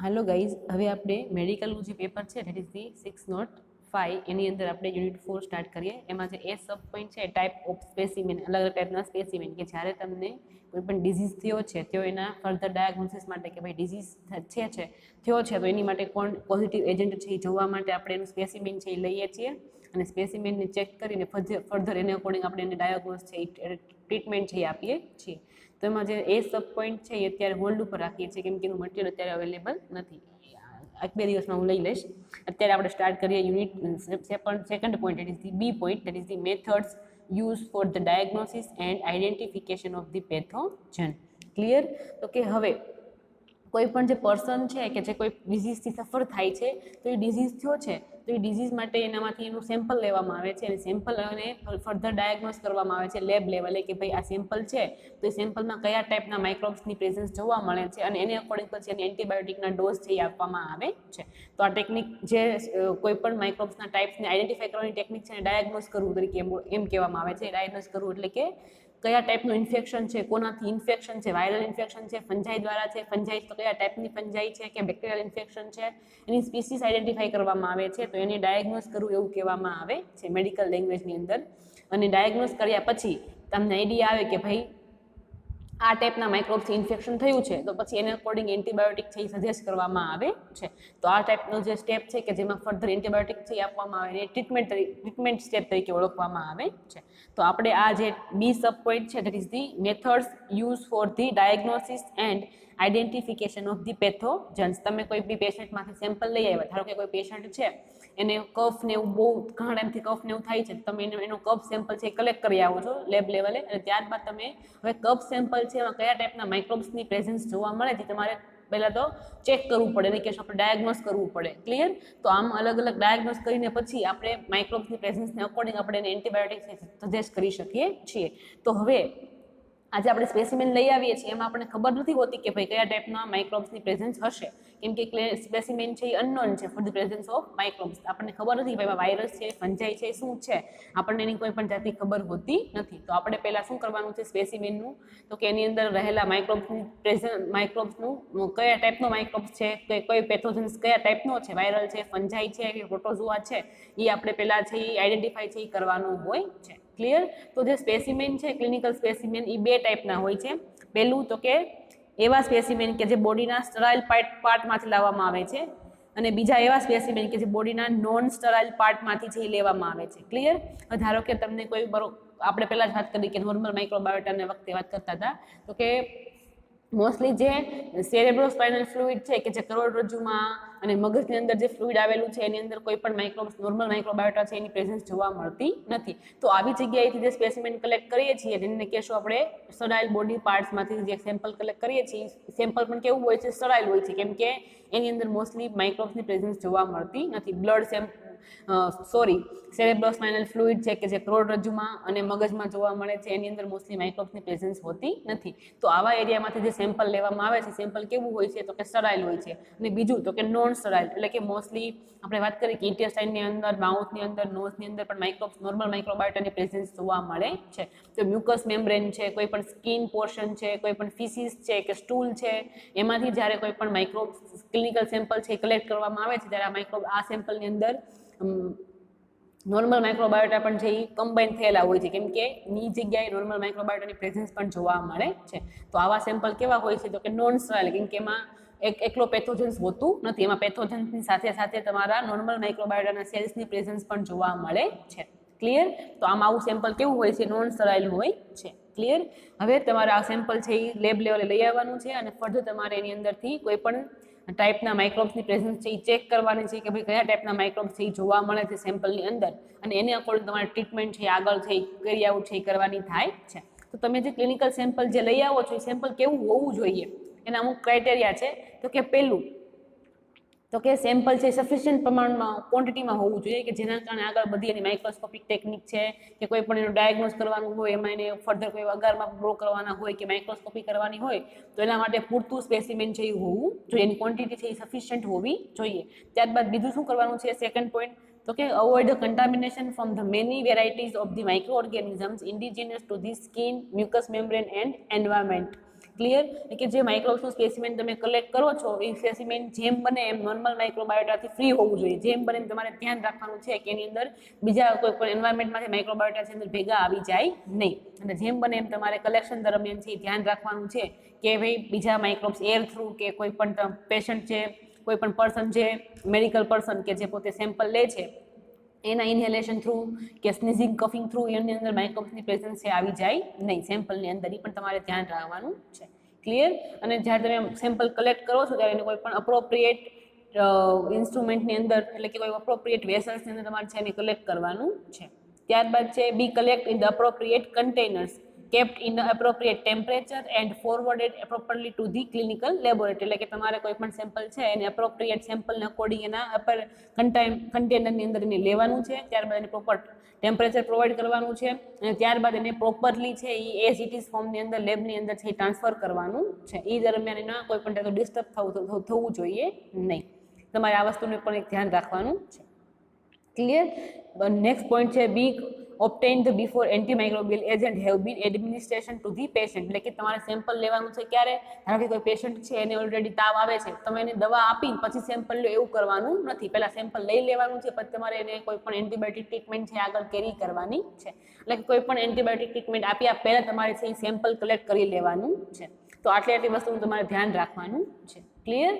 Hello guys, હવે આપણે મેડિકલનું જે પેપર છે ધેટ ઇઝ ધી 605 એની અંદર આપણે યુનિટ 4 સ્ટાર્ટ કરીએ. એમાં જે એ સબ પોઈન્ટ છે ટાઈપ ઓફ સ્પેસિમેન, અલગ અલગ ટાઈપના સ્પેસિમેન કે જ્યારે તમને કોઈ પણ ડિઝીઝ થયો છે તો એના ફર્ધર ડાયગ્નોસિસ માટે કે ભાઈ ડિઝીઝ થયો છે તો એની માટે કોણ પોઝિટિવ એજન્ટ છે એ જોવા માટે આપણે એનું સ્પેસિમેન છે એ લઈએ છીએ અને સ્પેસિમેનને ચેક કરીને ફર્ધર એને અકોર્ડિંગ આપણે એને ડાયગ્નોસ છે એ ટ્રીટમેન્ટ છે એ આપીએ છીએ. તો એમાં જે એ સબ પોઈન્ટ છે એ અત્યારે હોલ્ડ ઉપર રાખીએ છીએ કેમ કે એનું મટીરિયલ અત્યારે અવેલેબલ નથી. એક બે દિવસમાં હું લઈ લઈશ. અત્યારે આપણે સ્ટાર્ટ કરીએ unit second point, that is the B point, that is the methods use for the diagnosis and identification of the pathogen. Clear? તો કે હવે કોઈ પણ જે પર્સન છે કે જે કોઈ ડિઝીઝથી સફર થાય છે તો એ ડિઝીઝ થયો છે તો એ ડિઝીઝ માટે એનામાંથી એનું સેમ્પલ લેવામાં આવે છે અને સેમ્પલ અને ફર્ધર ડાયગ્નોસ કરવામાં આવે છે લેબ લેવલે કે ભાઈ આ સેમ્પલ છે તો એ સેમ્પલમાં કયા ટાઈપના માઇક્રોબ્સની પ્રેઝન્સ જોવા મળે છે અને એને અકોર્ડિંગ પછી એને એન્ટીબાયોટિકના ડોઝ છે એ આપવામાં આવે છે. તો આ ટેકનિક જે કોઈ પણ માઇક્રોબ્સના ટાઈપ્સને આઈડેન્ટિફાઈ કરવાની ટેકનિક છે અને ડાયગ્નોસ કરવું તરીકે એમ કહેવામાં આવે છે. ડાયગ્નોસ કરવું એટલે કે કયા ટાઈપનું ઇન્ફેક્શન છે, કોનાથી ઇન્ફેક્શન છે, વાયરલ ઇન્ફેક્શન છે, ફંજાઈ દ્વારા છે, ફંજાઈ તો કયા ટાઈપની ફંજાઈ છે કે બેક્ટેરિયલ ઇન્ફેક્શન છે, એની સ્પીસીસ આઈડેન્ટિફાઈ કરવામાં આવે છે તો એને ડાયગ્નોસ કરવું એવું કહેવામાં આવે છે મેડિકલ લેંગ્વેજની અંદર. અને ડાયગ્નોસ કર્યા પછી તમને આઈડિયા આવે કે ભાઈ આ ટાઈપના માઇક્રોબ્સથી ઇન્ફેક્શન થયું છે તો પછી એને અકોર્ડિંગ એન્ટીબાયોટિક છે એ સજેસ્ટ કરવામાં આવે છે. તો આ ટાઈપનો જે સ્ટેપ છે કે જેમાં ફર્ધર એન્ટીબાયોટિક છે એ આપવામાં આવે અને ટ્રીટમેન્ટ સ્ટેપ તરીકે ઓળખવામાં આવે છે. તો આપણે આ જે બી સબ પોઈન્ટ છે that is the methods use for the diagnosis and identification of the pathogens. તમે કોઈ બી પેશન્ટમાંથી સેમ્પલ લઈ આવ્યા, ધારો કે કોઈ પેશન્ટ છે એને કફ ને એવું બહુ ઘણા ટાઈમથી કફ ને એવું થાય છે, તમે એનો કફ સેમ્પલ છે એ કલેક્ટ કરી આવો છો લેબ લેવલે અને ત્યારબાદ તમે હવે કફ સેમ્પલ છે એમાં કયા ટાઈપના માઇક્રોબ્સની પ્રેઝન્સ જોવા મળે છે તમારે પહેલાં તો ચેક કરવું પડે, એની કેસ આપણે ડાયગ્નોસ કરવું પડે. ક્લિયર? તો આમ અલગ અલગ ડાયગ્નોસ કરીને પછી આપણે માઇક્રોબ્સની પ્રેઝન્સને અકોર્ડિંગ આપણે એને એન્ટીબાયોટિક્સ સજેસ્ટ કરી શકીએ છીએ. તો હવે આજે આપણે સ્પેસિમેન લઈ આવીએ છીએ એમાં આપણને ખબર નથી હોતી કે ભાઈ કયા ટાઈપના માઇક્રોબ્સની પ્રેઝન્સ હશે કેમ કે સ્પેસિમેન છે એ અનનોન છે for the presence of microbes. આપણને ખબર નથી ભાઈ વાયરસ છે, ફંજાઈ છે, શું છે, આપણને એની કોઈ પણ જાતની ખબર હોતી નથી. તો આપણે પહેલાં શું કરવાનું છે સ્પેસિમેનનું, તો કે એની અંદર રહેલા માઇક્રોબ્સનું કયા ટાઈપનો માઇક્રોબ્સ છે કે કોઈ પેથોજન્સ કયા ટાઈપનો છે, વાયરલ છે, ફંજાઈ છે કે પ્રોટોઝોઆ છે, એ આપણે પહેલાં છે એ આઈડેન્ટિફાઈ છે એ કરવાનું હોય છે. ક્લિયર? તો જે સ્પેસિમેન છે ક્લિનિકલ સ્પેસિમેન એ બે ટાઈપના હોય છે. પહેલું તો કે એવા સ્પેસિમેન કે જે બોડીના સ્ટરાઇલ પાર્ટમાંથી લાવવામાં આવે છે અને બીજા એવા સ્પેસિમેન કે જે બોડીના નોન સ્ટરાઇલ પાર્ટમાંથી છે લેવામાં આવે છે. ક્લિયર? ધારો કે તમને કોઈ આપણે પહેલાં જ વાત કરી કે નોર્મલ માઇક્રોબાયોટાને વખતે વાત કરતા હતા તો કે મોસ્ટલી જે સેરેબ્રોસ્પાઇનલ ફ્લુઇડ છે કે જે કરોડરજ્જુમાં અને મગજની અંદર જે ફ્લુઇડ આવેલું છે એની અંદર કોઈ પણ નોર્મલ માઇક્રોબાયોટા છે એની પ્રેઝન્સ જોવા મળતી નથી. તો આવી જગ્યાએથી જે સ્પેસિમેન કલેક્ટ કરીએ છીએ જેને કહેશું આપણે સ્ટરાઇલ બોડી પાર્ટ્સમાંથી જે સેમ્પલ કલેક્ટ કરીએ છીએ સેમ્પલ પણ કેવું હોય છે, સ્ટરાઇલ હોય છે કેમ કે એની અંદર મોસ્ટલી માઇક્રોબ્સની પ્રેઝન્સ જોવા મળતી નથી. સેરેબ્રોસ્પાઇનલ ફ્લુઇડ છે કે જે કરોડરજ્જુમાં અને મગજમાં જોવા મળે છે એની અંદર મોસ્ટલી માઇક્રોબ્સની પ્રેઝન્સ હોતી નથી. તો આવા એરિયામાંથી જે સેમ્પલ લેવામાં આવે છે સેમ્પલ કેવું હોય છે તો કે સ્ટરાઇલ હોય છે. અને બીજું તો કે નોન સ્ટરાઇલ એટલે કે મોસ્ટલી આપણે વાત કરીએ કે ઇન્ટેસ્ટાઇનની અંદર, માઉથની અંદર, નોઝની અંદર પણ નોર્મલ માઇક્રોબાયોટાની પ્રેઝન્સ જોવા મળે છે. તો મ્યુકસ મેમ્બ્રેન છે, કોઈ પણ સ્કિન પોર્શન છે, કોઈ પણ ફિસીસ છે કે સ્ટૂલ છે, એમાંથી જ્યારે કોઈ પણ ક્લિનિકલ સેમ્પલ છે કલેક્ટ કરવામાં આવે છે ત્યારે આ સેમ્પલની અંદર નોર્મલ માઇક્રોબાયોટા પણ છે એ કમ્બાઈન થયેલા હોય છે કેમ કે ની જગ્યાએ નોર્મલ માઇક્રોબાયોટાની પ્રેઝન્સ પણ જોવા મળે છે. તો આવા સેમ્પલ કેવા હોય છે તો કે નોન સ્ટરાઇલ કેમ કે એમાં એકલો પેથોજન્સ હોતું નથી, એમાં પેથોજન્સની સાથે સાથે તમારા નોર્મલ માઇક્રોબાયોટાના સેલ્સની પ્રેઝન્સ પણ જોવા મળે છે. ક્લિયર? તો આમાં આવું સેમ્પલ કેવું હોય છે, નોન સ્ટરાઇલ હોય છે. ક્લિયર? હવે તમારે આ સેમ્પલ છે એ લેબ લેવલે લઈ આવવાનું છે અને ફર્ધર તમારે એની અંદરથી કોઈ પણ ટાઈપના માઇક્રોબ્સની પ્રેઝન્સ છે એ ચેક કરવાની છે કે ભાઈ કયા ટાઈપના માઇક્રોબ્સ છે એ જોવા મળે છે સેમ્પલની અંદર અને એને અકોર્ડિંગ તમારે ટ્રીટમેન્ટ છે આગળ છે કરી આવું છે એ કરવાની થાય છે. તો તમે જે ક્લિનિકલ સેમ્પલ જે લઈ આવો છો એ સેમ્પલ કેવું હોવું જોઈએ એના અમુક ક્રાઇટેરિયા છે. તો કે પહેલું તો કે સેમ્પલ છે સફિશિયન્ટ પ્રમાણમાં ક્વોન્ટિટીમાં હોવું જોઈએ કે જેના કારણે આગળ બધી એની માઇક્રોસ્કોપિક ટેકનિક છે કે કોઈ પણ એનું ડાયગ્નોસ કરવાનું હોય એમાં એને ફર્ધર કોઈ અગારમાં ગ્રો કરવાના હોય કે માઇક્રોસ્કોપી કરવાની હોય તો એના માટે પૂરતું સ્પેસિમેન છે એ હોવું જોઈએ, એની ક્વોન્ટિટી છે એ સફિશિયન્ટ હોવી જોઈએ. ત્યારબાદ બીજું શું કરવાનું છે સેકન્ડ પોઈન્ટ તો કે avoid the contamination from the many varieties of the micro organisms indigenous to the skin, mucus membrane and environment. Clear? કે જે માઇક્રોબ્સનું સ્પેસિમેન તમે કલેક્ટ કરો છો એ સ્પેસિમેન જેમ બને એમ નોર્મલ માઇક્રોબાયોટાથી ફ્રી હોવું જોઈએ. જેમ બને એમ તમારે ધ્યાન રાખવાનું છે કે એની અંદર બીજા કોઈ પણ એન્વાયરમેન્ટમાંથી માઇક્રોબાયોટા છે અંદર ભેગા આવી જાય નહીં. અને જેમ બને એમ તમારે કલેક્શન દરમિયાન છે ધ્યાન રાખવાનું છે કે ભાઈ બીજા માઇક્રોબ્સ એર થ્રુ કે કોઈ પણ પેશન્ટ છે, કોઈ પણ પર્સન છે, મેડિકલ પર્સન કે જે પોતે સેમ્પલ લે છે એના ઇન્હેલેશન થ્રુ કે સ્નીઝિંગ કફિંગ થ્રુ એની અંદર માઇક્રોબ્સની પ્રેઝન્સ છે આવી જાય નહીં સેમ્પલની અંદર. એ પણ તમારે ધ્યાન રાખવાનું છે. ક્લિયર? અને જ્યારે તમે સેમ્પલ કલેક્ટ કરો છો ત્યારે એને કોઈ પણ અપ્રોપ્રિએટ ઇન્સ્ટ્રુમેન્ટની અંદર એટલે કે કોઈ અપ્રોપ્રિએટ વેસલ્સની અંદર તમારે છે એને કલેક્ટ કરવાનું છે. ત્યારબાદ છે be collect in the appropriate containers kept in the appropriate temperature and forwarded properly to the clinical laboratory. એટલે કે તમારે કોઈ પણ સેમ્પલ છે એને અપ્રોપ્રિએટ સેમ્પલને અકોર્ડિંગ એના કન્ટેનરની અંદર એને લેવાનું છે. ત્યારબાદ એને પ્રોપર ટેમ્પરેચર પ્રોવાઈડ કરવાનું છે અને ત્યારબાદ એને પ્રોપરલી છે એ એઝ ઇટ ઇઝ ફોર્મની અંદર લેબની અંદર છે એ ટ્રાન્સફર કરવાનું છે. એ દરમિયાન એના કોઈ પણ જાતનું ડિસ્ટર્બ થવું જોઈએ નહીં. તમારે આ વસ્તુને પણ એક ધ્યાન રાખવાનું છે. ક્લિયર? નેક્સ્ટ પોઈન્ટ છે બી obtained before antimicrobial agent have been administration to the patient. એટલે કે તમારે સેમ્પલ લેવાનું છે ક્યારે? ધારો કે કોઈ પેશન્ટ છે એને ઓલરેડી તાવ આવે છે, તમે એને દવા આપીને પછી સેમ્પલ લો એવું કરવાનું નથી. પહેલા સેમ્પલ લઈ લેવાનું છે પછી તમારે એને કોઈ પણ એન્ટીબાયોટિક ટ્રીટમેન્ટ છે આગળ કેરી કરવાની છે. એટલે કે કોઈ પણ એન્ટીબાયોટિક ટ્રીટમેન્ટ આપ્યા પહેલા તમારે છે એ સેમ્પલ કલેક્ટ કરી લેવાનું છે. તો આટલી વસ્તુનું તમારે ધ્યાન રાખવાનું છે. ક્લિયર?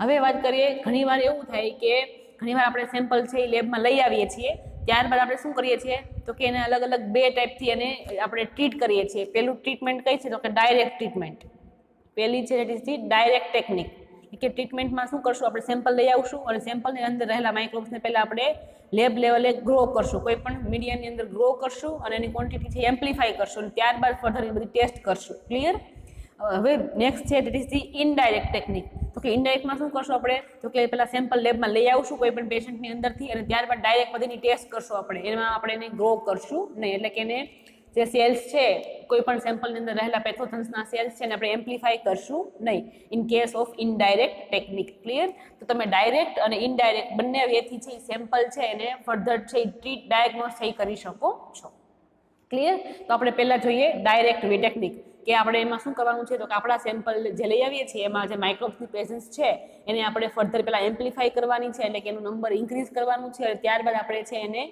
હવે વાત કરીએ, ઘણીવાર એવું થાય કે ઘણીવાર આપણે સેમ્પલ છે એ લેબમાં લઈ આવીએ છીએ, ત્યારબાદ આપણે શું કરીએ છીએ તો કે એને અલગ અલગ બે ટાઈપથી એને આપણે ટ્રીટ કરીએ છીએ. પહેલું ટ્રીટમેન્ટ કઈ છે તો કે ડાયરેક્ટ ટ્રીટમેન્ટ. પહેલી છે it is the direct technique. કે ટ્રીટમેન્ટમાં શું કરશું, આપણે સેમ્પલ લઈ આવશું અને સેમ્પલની અંદર રહેલા માઇક્રોબ્સને પહેલાં આપણે લેબ લેવલે ગ્રો કરશું, કોઈ પણ મીડિયાની અંદર ગ્રો કરશું અને એની ક્વોન્ટિટી છે એમ્પ્લિફાય કરશું અને ત્યારબાદ ફર્ધર એ બધી ટેસ્ટ કરશું. ક્લિયર? હવે નેક્સ્ટ છે that is the indirect technique. તો કે ઇનડાયરેક્ટમાં શું કરશું આપણે તો કે પહેલાં સેમ્પલ લેબમાં લઈ આવશું કોઈ પણ પેશન્ટની અંદરથી અને ત્યારબાદ ડાયરેક્ટ બધીની ટેસ્ટ કરશું આપણે, એમાં આપણે એને ગ્રો કરશું નહીં. એટલે કે એને જે સેલ્સ છે કોઈ પણ સેમ્પલની અંદર રહેલા પેથોજન્સના સેલ્સ છે એને આપણે એમ્પ્લિફાય કરશું નહીં in case of indirect technique. Clear? તો તમે ડાયરેક્ટ અને ઇનડાયરેક્ટ બંને વેથી છે સેમ્પલ છે એને ફર્ધર છે ટ્રીટ ડાયગ્નોસ થઈ કરી શકો છો. ક્લિયર? તો આપણે પહેલાં જોઈએ ડાયરેક્ટ વે ટેકનિક કે આપણે એમાં શું કરવાનું છે તો કે આપણા સેમ્પલ જે લઈ આવીએ છીએ એમાં જે માઇક્રોબ્સની પ્રેઝન્સ છે એને આપણે ફર્ધર પહેલાં એમ્પ્લિફાય કરવાની છે એટલે કે એનું નંબર ઇન્ક્રીઝ કરવાનું છે અને ત્યારબાદ આપણે છે એને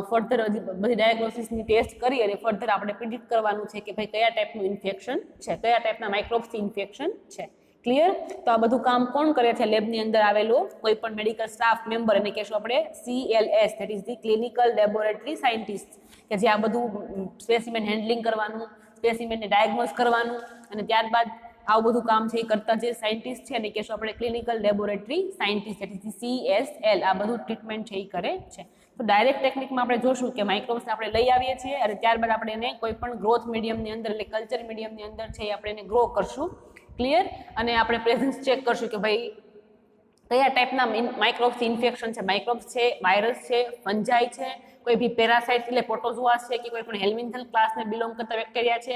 ફર્ધર બધી ડાયગ્નોસિસની ટેસ્ટ કરી અને ફર્ધર આપણે પ્રિડિક્ટ કરવાનું છે કે ભાઈ કયા ટાઈપનું ઇન્ફેક્શન છે, કયા ટાઈપના માઇક્રોબ્સથી ઇન્ફેક્શન છે. ક્લિયર? તો આ બધું કામ કોણ કરે છે? લેબની અંદર આવેલો કોઈ પણ મેડિકલ સ્ટાફ મેમ્બર, એને કહેશું આપણે CLS, that is the clinical laboratory scientist, કે જે આ બધું સ્પેસિમેન હેન્ડલિંગ કરવાનું, સ્પેસિમેનને ડાયગ્નોઝ કરવાનું અને ત્યારબાદ આવું બધું કામ છે એ કરતા જે સાયન્ટિસ્ટ છે એને કહેશું આપણે clinical laboratory scientist, that is the CSL. આ બધું ટ્રીટમેન્ટ છે એ કરે છે. તો ડાયરેક્ટ ટેકનિકમાં આપણે જોશું કે માઇક્રોબ્સને આપણે લઈ આવીએ છીએ અને ત્યારબાદ આપણે એને કોઈ પણ ગ્રોથ મીડિયમની અંદર એટલે કલ્ચર મીડિયમની અંદર છે એ આપણે એને ગ્રો કરશું. ક્લિયર? અને આપણે પ્રેઝન્સ ચેક કરશું કે ભાઈ કયા ટાઈપના માઇક્રોબ્સ ઇન્ફેક્શન છે, માઇક્રોબ્સ છે, વાયરસ છે, ફંજાઈ છે, કોઈ બી પેરાસાઇટ એટલે પ્રોટોઝોઆ છે કે કોઈ પણ હેલ્મિન્થલ ક્લાસને બિલોંગ કરતા બેક્ટેરિયા છે,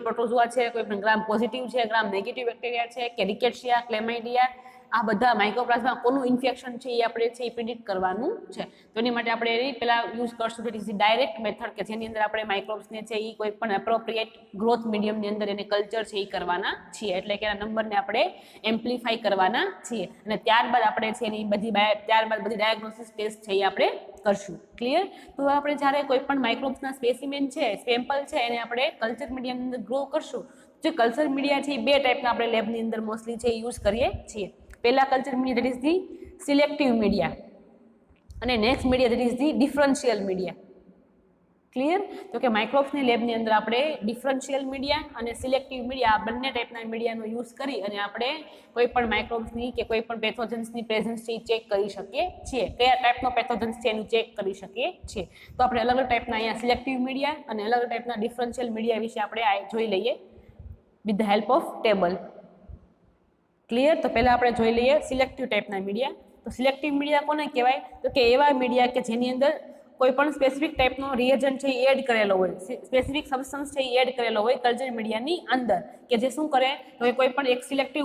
પ્રોટોઝોઆ છે, કોઈ પણ ગ્રામ પોઝિટિવ છે, ગ્રામ નેગેટિવ બેક્ટેરિયા છે કે રિકેટ્સિયા, ક્લેમાઇડિયા, આ બધા માઇક્રોપ્લાઝમા કોનું ઇન્ફેક્શન છે એ આપણે છે એ પ્રિડિક્ટ કરવાનું છે. તો એની માટે આપણે એની પહેલાં યુઝ કરશું that is the direct method કે જેની અંદર આપણે માઇક્રોબ્સને છે એ કોઈ પણ એપ્રોપ્રિએટ ગ્રોથ મીડિયમની અંદર એને કલ્ચર છે એ કરવાના છીએ, એટલે કે એના નંબરને આપણે એમ્પ્લિફાય કરવાના છીએ અને ત્યારબાદ આપણે છે એની ત્યારબાદ બધી ડાયગ્નોસિસ ટેસ્ટ છે એ આપણે કરશું. ક્લિયર? તો આપણે જ્યારે કોઈ પણ માઇક્રોબ્સના સ્પેસિમેન છે, સેમ્પલ છે, એને આપણે કલ્ચર મીડિયમની અંદર ગ્રો કરશું. જે કલ્ચર મીડિયા છે એ બે ટાઈપના આપણે લેબની અંદર મોસ્ટલી છે એ યુઝ કરીએ છીએ. પહેલા culture media that is the selective media અને next media that is the differential media. Clear? તો કે માઇક્રોબ્સની લેબની અંદર આપણે ડિફરન્શિયલ મીડિયા અને સિલેક્ટિવ મીડિયા આ બંને ટાઈપના મીડિયાનો યુઝ કરી અને આપણે કોઈ પણ માઇક્રોબ્સની કે કોઈ પણ પેથોજન્સની પ્રેઝન્સ છે એ ચેક કરી શકીએ છીએ. કયા ટાઈપનો પેથોજન્સ છે એનું ચેક કરી શકીએ છીએ. તો આપણે અલગ અલગ ટાઈપના અહીંયા સિલેક્ટિવ મીડિયા અને અલગ અલગ ટાઈપના ડિફરન્શિયલ મીડિયા વિશે આપણે જોઈ લઈએ with the help of table. Clear? તો પહેલાં આપણે જોઈ લઈએ સિલેક્ટિવ ટાઈપના મીડિયા. તો સિલેક્ટિવ મીડિયા કોને કહેવાય તો કે એવા મીડિયા કે જેની અંદર કોઈ પણ સ્પેસિફિક ટાઈપનો રિએજન્ટ છે એ એડ કરેલો હોય, સ્પેસિફિક સબસ્ટન્સ છે એ એડ કરેલો હોય કલ્ચર મીડિયાની અંદર, કે જે શું કરે તો એ કોઈ પણ એક સિલેક્ટિવ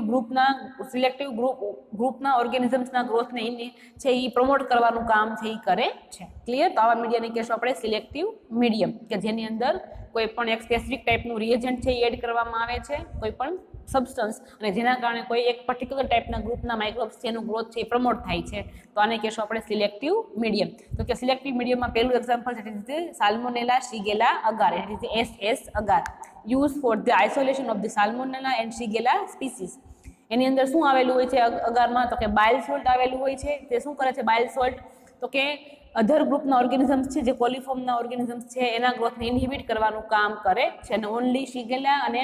ગ્રુપના ઓર્ગેનિઝમ્સના ગ્રોથને છે એ પ્રમોટ કરવાનું કામ છે એ કરે છે. ક્લિયર? તો આવા મીડિયાને કહેશું આપણે સિલેક્ટિવ મીડિયમ, કે જેની અંદર કોઈ પણ એક સ્પેસિફિક ટાઈપનું રિએજન્ટ છે એ એડ કરવામાં આવે છે કોઈ પણ સબસ્ટન્સ અને જેના કારણે કોઈ એક પર્ટિક્યુલર ટાઈપના ગ્રુપના માઇક્રોબ્સ છે એનું ગ્રોથ છે એ પ્રમોટ થાય છે, તો આને કહેશું આપણે સિલેક્ટિવ મીડિયમ. તો કે સિલેક્ટિવ મીડિયમમાં પહેલું એક્ઝામ્પલ છે salmonella shigella agar, it is SS agar, use for the isolation of the salmonella and shigella species. એની અંદર શું આવેલું હોય છે અગારમાં? તો કે બાઇલ સોલ્ટ આવેલું હોય છે. તે શું કરે છે બાઇલ સોલ્ટ? તો કે અધર ગ્રુપના ઓર્ગેનિઝમ્સ છે, જે કોલિફોર્મના ઓર્ગેનિઝમ્સ છે એના ગ્રોથને ઇન્હિબિટ કરવાનું કામ કરે છે, અને ઓનલી શિગેલા અને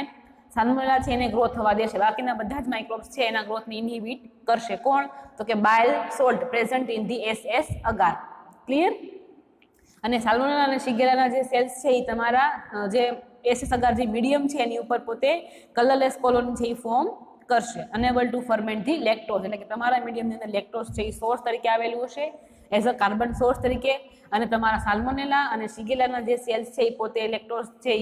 સાલ્મોનેલા છે એને ગ્રોથ થવા દેશે. બાકીના બધા જ માઇક્રોબ્સ છે એના ગ્રોથને ઇન્હિબિટ કરશે. કોણ? તો કે bile salt present in the SS agar. Clear? અને સાલ્મોનેલા અને શિગેલાના જે સેલ્સ છે એ તમારા જે SS અગાર જે મીડિયમ છે એની ઉપર પોતે કલરલેસ કોલોની છે એ ફોર્મ કરશે. Enable two ferment the lactose, એટલે કે તમારા મીડિયમની અંદર લેક્ટોઝ છે એ સોર્સ તરીકે આવેલું હશે, એઝ અ કાર્બન સોર્સ તરીકે. અને તમારા સાલ્મોનેલા અને શિગેલાના જે સેલ્સ છે એ પોતે લેક્ટોઝ છે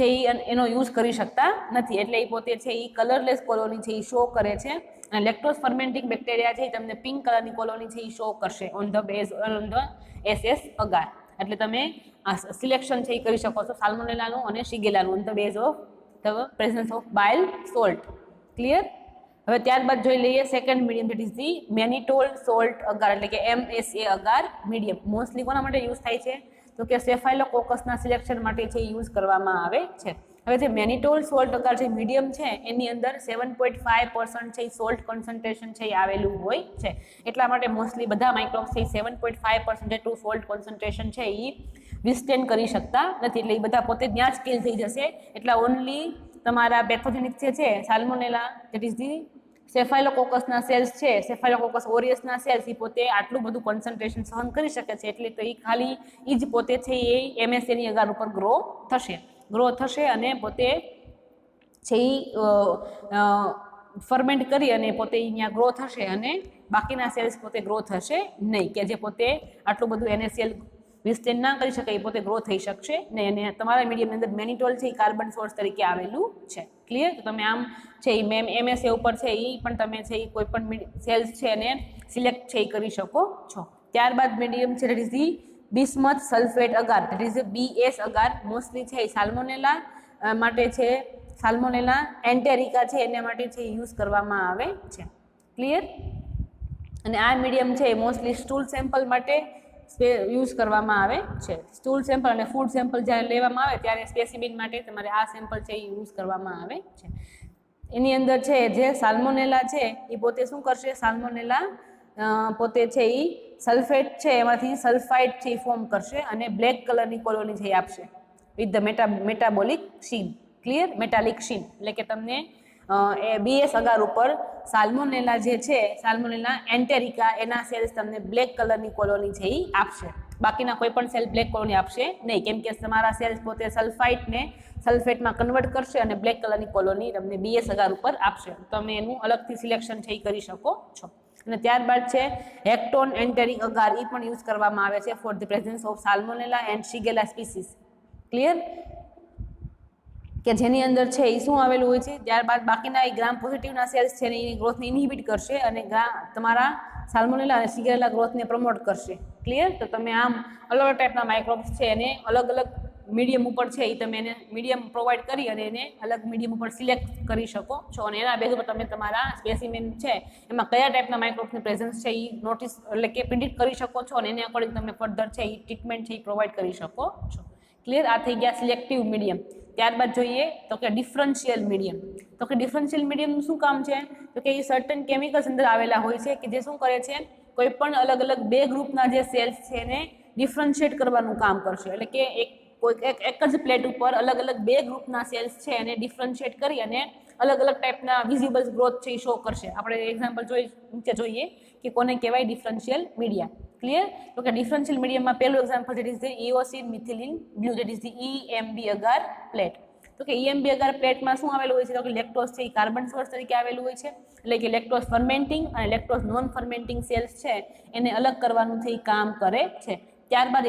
એ એનો યુઝ કરી શકતા નથી, એટલે એ પોતે છે એ કલરલેસ કોલોની છે એ શો કરે છે. અને લેક્ટોઝ ફર્મેન્ટિંગ બેક્ટેરિયા છે એ તમને પિંક કલરની કોલોની છે એ શો કરશે ઓન ધ SS અગાર. એટલે તમે આ સિલેક્શન છે એ કરી શકો છો સાલ્મોનેલાનું અને શિગેલાનું on the base of the presence of bile salt. Clear? હવે ત્યારબાદ જોઈ લઈએ second medium, that is the mannitol salt agar, એટલે કે MSA અગાર મીડિયમ. મોસ્ટલી કોના માટે યુઝ થાય છે? તો કે સેફાઇલોકોકસના સિલેક્શન માટે છે યુઝ કરવામાં આવે છે. હવે જે મેનિટોલ સોલ્ટ અગાર જે મીડિયમ છે એની અંદર 7.5% છે સોલ્ટ કોન્સન્ટ્રેશન છે એ આવેલું હોય છે. એટલા માટે મોસ્ટલી બધા માઇક્રોબ્સ છે 7.5% જેટલું સોલ્ટ કોન્સન્ટ્રેશન છે એ વિસ્ટેન્ડ કરી શકતા નથી, એટલે એ બધા પોતે ત્યાં જ કિલ થઈ જશે. એટલે ઓનલી તમારા પેથોજેનિક છે સાલ્મોનેલા, ધેટ ઇઝ ધી સેફાઇલોકોકસના સેલ્સ છે, સેફાઇલોકોકસ ઓરિયસના સેલ્સ એ પોતે આટલું બધું કોન્સન્ટ્રેશન સહન કરી શકે છે, એટલે તો એ ખાલી એ જ પોતે છે એ MSAની અગાર ઉપર ગ્રો થશે અને પોતે છે એ ફર્મેન્ટ કરી અને પોતે અહીંયા ગ્રો થશે, અને બાકીના સેલ્સ પોતે ગ્રો થશે નહીં, કે જે પોતે આટલું બધું NaCl વિસ્ટેન્ડ ના કરી શકે એ પોતે ગ્રો થઈ શકશે નહીં. અને તમારા મીડિયમની અંદર મેનિટોલ છે એ કાર્બન સોર્સ તરીકે આવેલું છે. ક્લિયર? તો તમે આમ છે એ MSA ઉપર છે એ પણ તમે છે એ કોઈ પણ સેલ્સ છે એને સિલેક્ટ છે એ કરી શકો છો. ત્યારબાદ મીડિયમ છે that is the bismuth sulphate agar, that is BS agar. Mostly છે એ સાલ્મોનેલા માટે છે, સાલ્મોનેલા એન્ટેરિકા છે એના માટે છે યુઝ કરવામાં આવે છે. ક્લિયર? અને આ મીડિયમ છે મોસ્ટલી સ્ટૂલ સેમ્પલ માટે યુઝ કરવામાં આવે છે. સ્ટૂલ સેમ્પલ અને ફૂડ સેમ્પલ જ્યારે લેવામાં આવે ત્યારે સ્પેસિમેન માટે તમારે આ સેમ્પલ છે એ યુઝ કરવામાં આવે છે. એની અંદર છે જે સાલ્મોનેલા છે એ પોતે શું કરશે? સાલ્મોનેલા પોતે છે એ સલ્ફેટ છે એમાંથી સલ્ફાઇડ છે એ ફોર્મ કરશે અને બ્લેક કલરની કોલોની છે એ આપશે with the metabolic shin. Clear? Metallic shin, એટલે કે તમને BS અગાર ઉપર સાલ્મોનેલા જે છે, સાલ્મોનેલા એન્ટેરિકા, એના સેલ્સ તમને બ્લેક કલરની કોલોની છે એ આપશે. બાકીના કોઈ પણ સેલ બ્લેક કોલોની આપશે નહીં, કેમ કે તમારા સેલ્સ પોતે સલ્ફાઇડને સલ્ફેટમાં કન્વર્ટ કરશે અને બ્લેક કલરની કોલોની તમને BS અગાર ઉપર આપશે. તમે એનું અલગથી સિલેક્શન છે એ કરી શકો છો. અને ત્યારબાદ છે હેક્ટોન એન્ટેરિક અગાર, એ પણ યુઝ કરવામાં આવે છે for the presence of salmonella and shigella species. Clear? કે જેની અંદર છે એ શું આવેલું હોય છે? ત્યારબાદ બાકીના એ ગ્રામ પોઝિટિવના સેલ્સ છે ને એની ગ્રોથને ઇન્હિબિટ કરશે અને તમારા સાલ્મોનેલા અને શિગેલા ગ્રોથને પ્રમોટ કરશે. ક્લિયર? તો તમે આમ અલગ અલગ ટાઈપના માઇક્રોબ્સ છે એને અલગ અલગ મીડિયમ ઉપર છે એ તમે એને મીડિયમ પ્રોવાઈડ કરી અને એને અલગ મીડિયમ ઉપર સિલેક્ટ કરી શકો છો, અને એના બેઝ ઉપર તમે તમારા સ્પેસિમેન છે એમાં કયા ટાઈપના માઇક્રોબ્સની પ્રેઝન્સ છે એ નોટિસ એટલે કે પ્રિડિક્ટ કરી શકો છો, અને એને અકોર્ડિંગ તમે ફર્ધર છે એ ટ્રીટમેન્ટ છે એ પ્રોવાઈડ કરી શકો છો. ક્લિયર? આ થઈ ગયા સિલેક્ટિવ મીડિયમ. ત્યારબાદ જોઈએ તો કે ડિફરન્શિયલ મીડિયમ. તો કે ડિફરન્શિયલ મીડિયમનું શું કામ છે? તો કે એ સર્ટન કેમિકલ્સ અંદર આવેલા હોય છે કે જે શું કરે છે, કોઈ પણ અલગ અલગ બે ગ્રુપના જે સેલ્સ છે એને ડિફરન્શિએટ કરવાનું કામ કરશે. એટલે કે એક જ પ્લેટ ઉપર અલગ અલગ બે ગ્રુપના સેલ્સ છે એને ડિફરન્શિએટ કરી અને અલગ અલગ ટાઈપના વિઝિબલ ગ્રોથ છે એ શો કરશે. આપણે એક્ઝામ્પલ નીચે જોઈએ કે કોને કહેવાય ડિફરન્શિયલ મીડિયા. ક્લિયર? તો કે ડિફરન્શિયલ મીડિયમમાં પહેલું example that is the eosin methylene blue, that is the EMB agar plate. તો કે EMB અગાર પ્લેટમાં શું આવેલું હોય છે? તો કે લેક્ટોઝ છે એ કાર્બન સોર્સ તરીકે આવેલું હોય છે, એટલે કે લેક્ટોઝ ફર્મેન્ટિંગ અને લેક્ટોઝ નોન ફર્મેન્ટિંગ સેલ્સ છે એને અલગ કરવાનું છે એ કામ કરે છે. ત્યારબાદ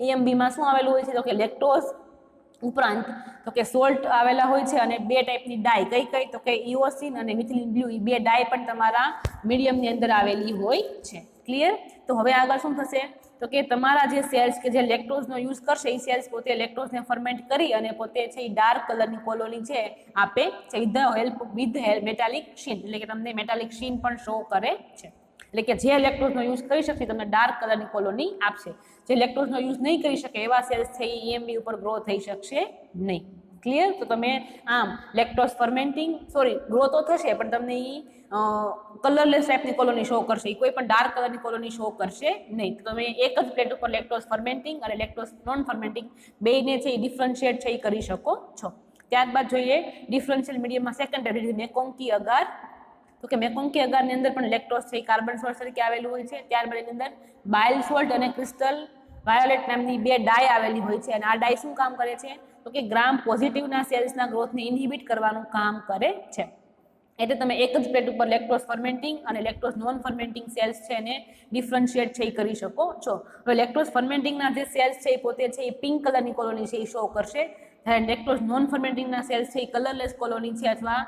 EMBમાં શું આવેલું હોય છે? તો કે લેક્ટોઝ ઉપરાંત તો કે સોલ્ટ આવેલા હોય છે અને બે ટાઈપની ડાય, કઈ તો કે ઇઓસિન અને મિથિલિન બ્લુ, એ બે ડાય પણ તમારા મીડિયમની અંદર આવેલી હોય છે. ક્લિયર? તો હવે આગળ શું થશે? તો કે તમારા જે સેલ્સ કે જે લેક્ટોઝનો યુઝ કરશે એ સેલ્સ પોતે લેક્ટોઝને ફર્મેન્ટ કરી અને પોતે છે એ ડાર્ક કલરની કોલોની છે આપે છે વિથ મેટાલિક શીન, એટલે કે તમને મેટાલિક શીન પણ શો કરે છે. એટલે કે જે લેક્ટોઝનો યુઝ કરી શકશે તમને ડાર્ક કલરની કોલોની આપશે. જે લેક્ટોઝનો યુઝ નહીં કરી શકે એવા સેલ્સ છે એ EMB ઉપર ગ્રો થઈ શકશે નહીં. ક્લિયર? તો તમે આમ લેક્ટોઝ ફર્મેન્ટિંગ ગ્રો તો થશે પણ તમને એ કલરલેસ ટાઈપની કોલોની શો કરશે, કોઈ પણ ડાર્ક કલરની કોલોની શો કરશે નહીં. તો તમે એક જ પ્લેટ ઉપર લેક્ટોઝ ફર્મેન્ટિંગ અને લેક્ટોઝ નોન ફર્મેન્ટિંગ બેયને છે એ ડિફરન્શિએટ છે એ કરી શકો છો. ત્યારબાદ જોઈએ ડિફરન્શિયલ મીડિયમમાં સેકન્ડ ટાઈપ મેકોન્કી અગાર. તો કે મેકોન્કી અગારની અંદર પણ લેક્ટોઝ છે એ કાર્બન સોલ્ટ તરીકે આવેલું હોય છે. ત્યારબાદ એની અંદર બાઇલ સોલ્ટ અને ક્રિસ્ટલ વાયોલેટ નામની બે ડાય આવેલી હોય છે અને આ ડાય શું કામ કરે છે? તો કે ગ્રામ પોઝિટિવના સેલ્સના ગ્રોથને ઇન્હિબિટ કરવાનું કામ કરે છે. એટલે તમે એક જ પ્લેટ ઉપર લેક્ટોઝ ફર્મેન્ટિંગ અને લેક્ટોઝ નોન ફર્મેન્ટિંગ સેલ્સ છે એને ડિફરન્શિએટ છે એ કરી શકો છો. હવે લેક્ટોઝ ફર્મેન્ટિંગના જે સેલ્સ છે એ પોતે છે એ પિંક કલરની કોલોની છે એ શો કરશે, જ્યારે લેક્ટોઝ નોન ફર્મેન્ટિંગના સેલ્સ છે એ કલરલેસ કોલોની છે અથવા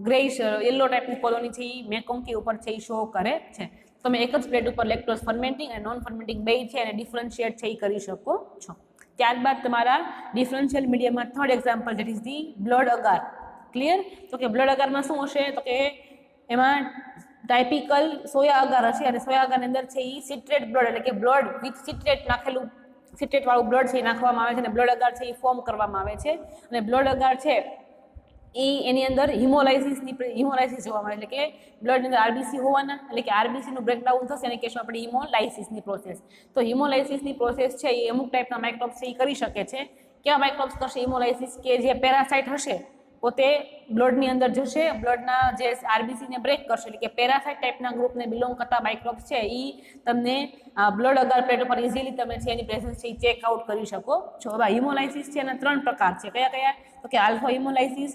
ગ્રેઇશ યલો ટાઈપની કોલોની છે એ મેકોન્કી ઉપર છે એ શો કરે છે. તમે એક જ પ્લેટ ઉપર લેક્ટોઝ ફર્મેન્ટિંગ અને નોન ફર્મેન્ટિંગ બે છે એને ડિફરન્શિએટ છે એ કરી શકો છો. ત્યારબાદ તમારા ડિફરન્શિયલ મીડિયમમાં third example that is the blood agar. Clear? તો કે બ્લડ અગારમાં શું હશે? તો કે એમાં ટાઇપિકલ સોયા અગાર હશે અને સોયા અગારની અંદર છે એ સિટ્રેટ બ્લડ એટલે કે બ્લડ વિથ સિટ્રેટ નાખેલું સિટ્રેટ વાળું બ્લડ છે એ નાખવામાં આવે છે અને બ્લડ અગાર છે એ ફોર્મ કરવામાં આવે છે. અને બ્લડ અગાર છે એની અંદર હિમોલાઇસિસ જોવા મળે, એટલે કે બ્લડની અંદર આરબીસી હોવાના, એટલે કે આરબીસીનું બ્રેકડાઉન થશે અને કહેશું આપણે હિમોલાઇસિસની પ્રોસેસ. તો હિમોલાઇસિસની પ્રોસેસ છે એ અમુક ટાઈપના માઇક્રોબ્સ છે એ કરી શકે છે. કેવા માઇક્રોબ્સ કરશે હિમોલાઇસિસ? કે જે પેરાસાઇટ હશે પોતે બ્લડની અંદર જશે, બ્લડના જે આરબીસીને બ્રેક કરશે, એટલે કે પેરાસાઇટ ટાઈપના ગ્રુપને બિલોંગ કરતા માઇક્રોબ્સ છે એ તમને બ્લડ અગાર પ્લેટ ઉપર ઇઝીલી તમે છે એની પ્રેઝન્સ છે એ ચેક આઉટ કરી શકો છો. હવે હિમોલાઇસિસ છે એના 3 પ્રકાર છે. કયા કયા? તો કે આલ્ફા હિમોલાઇસિસ,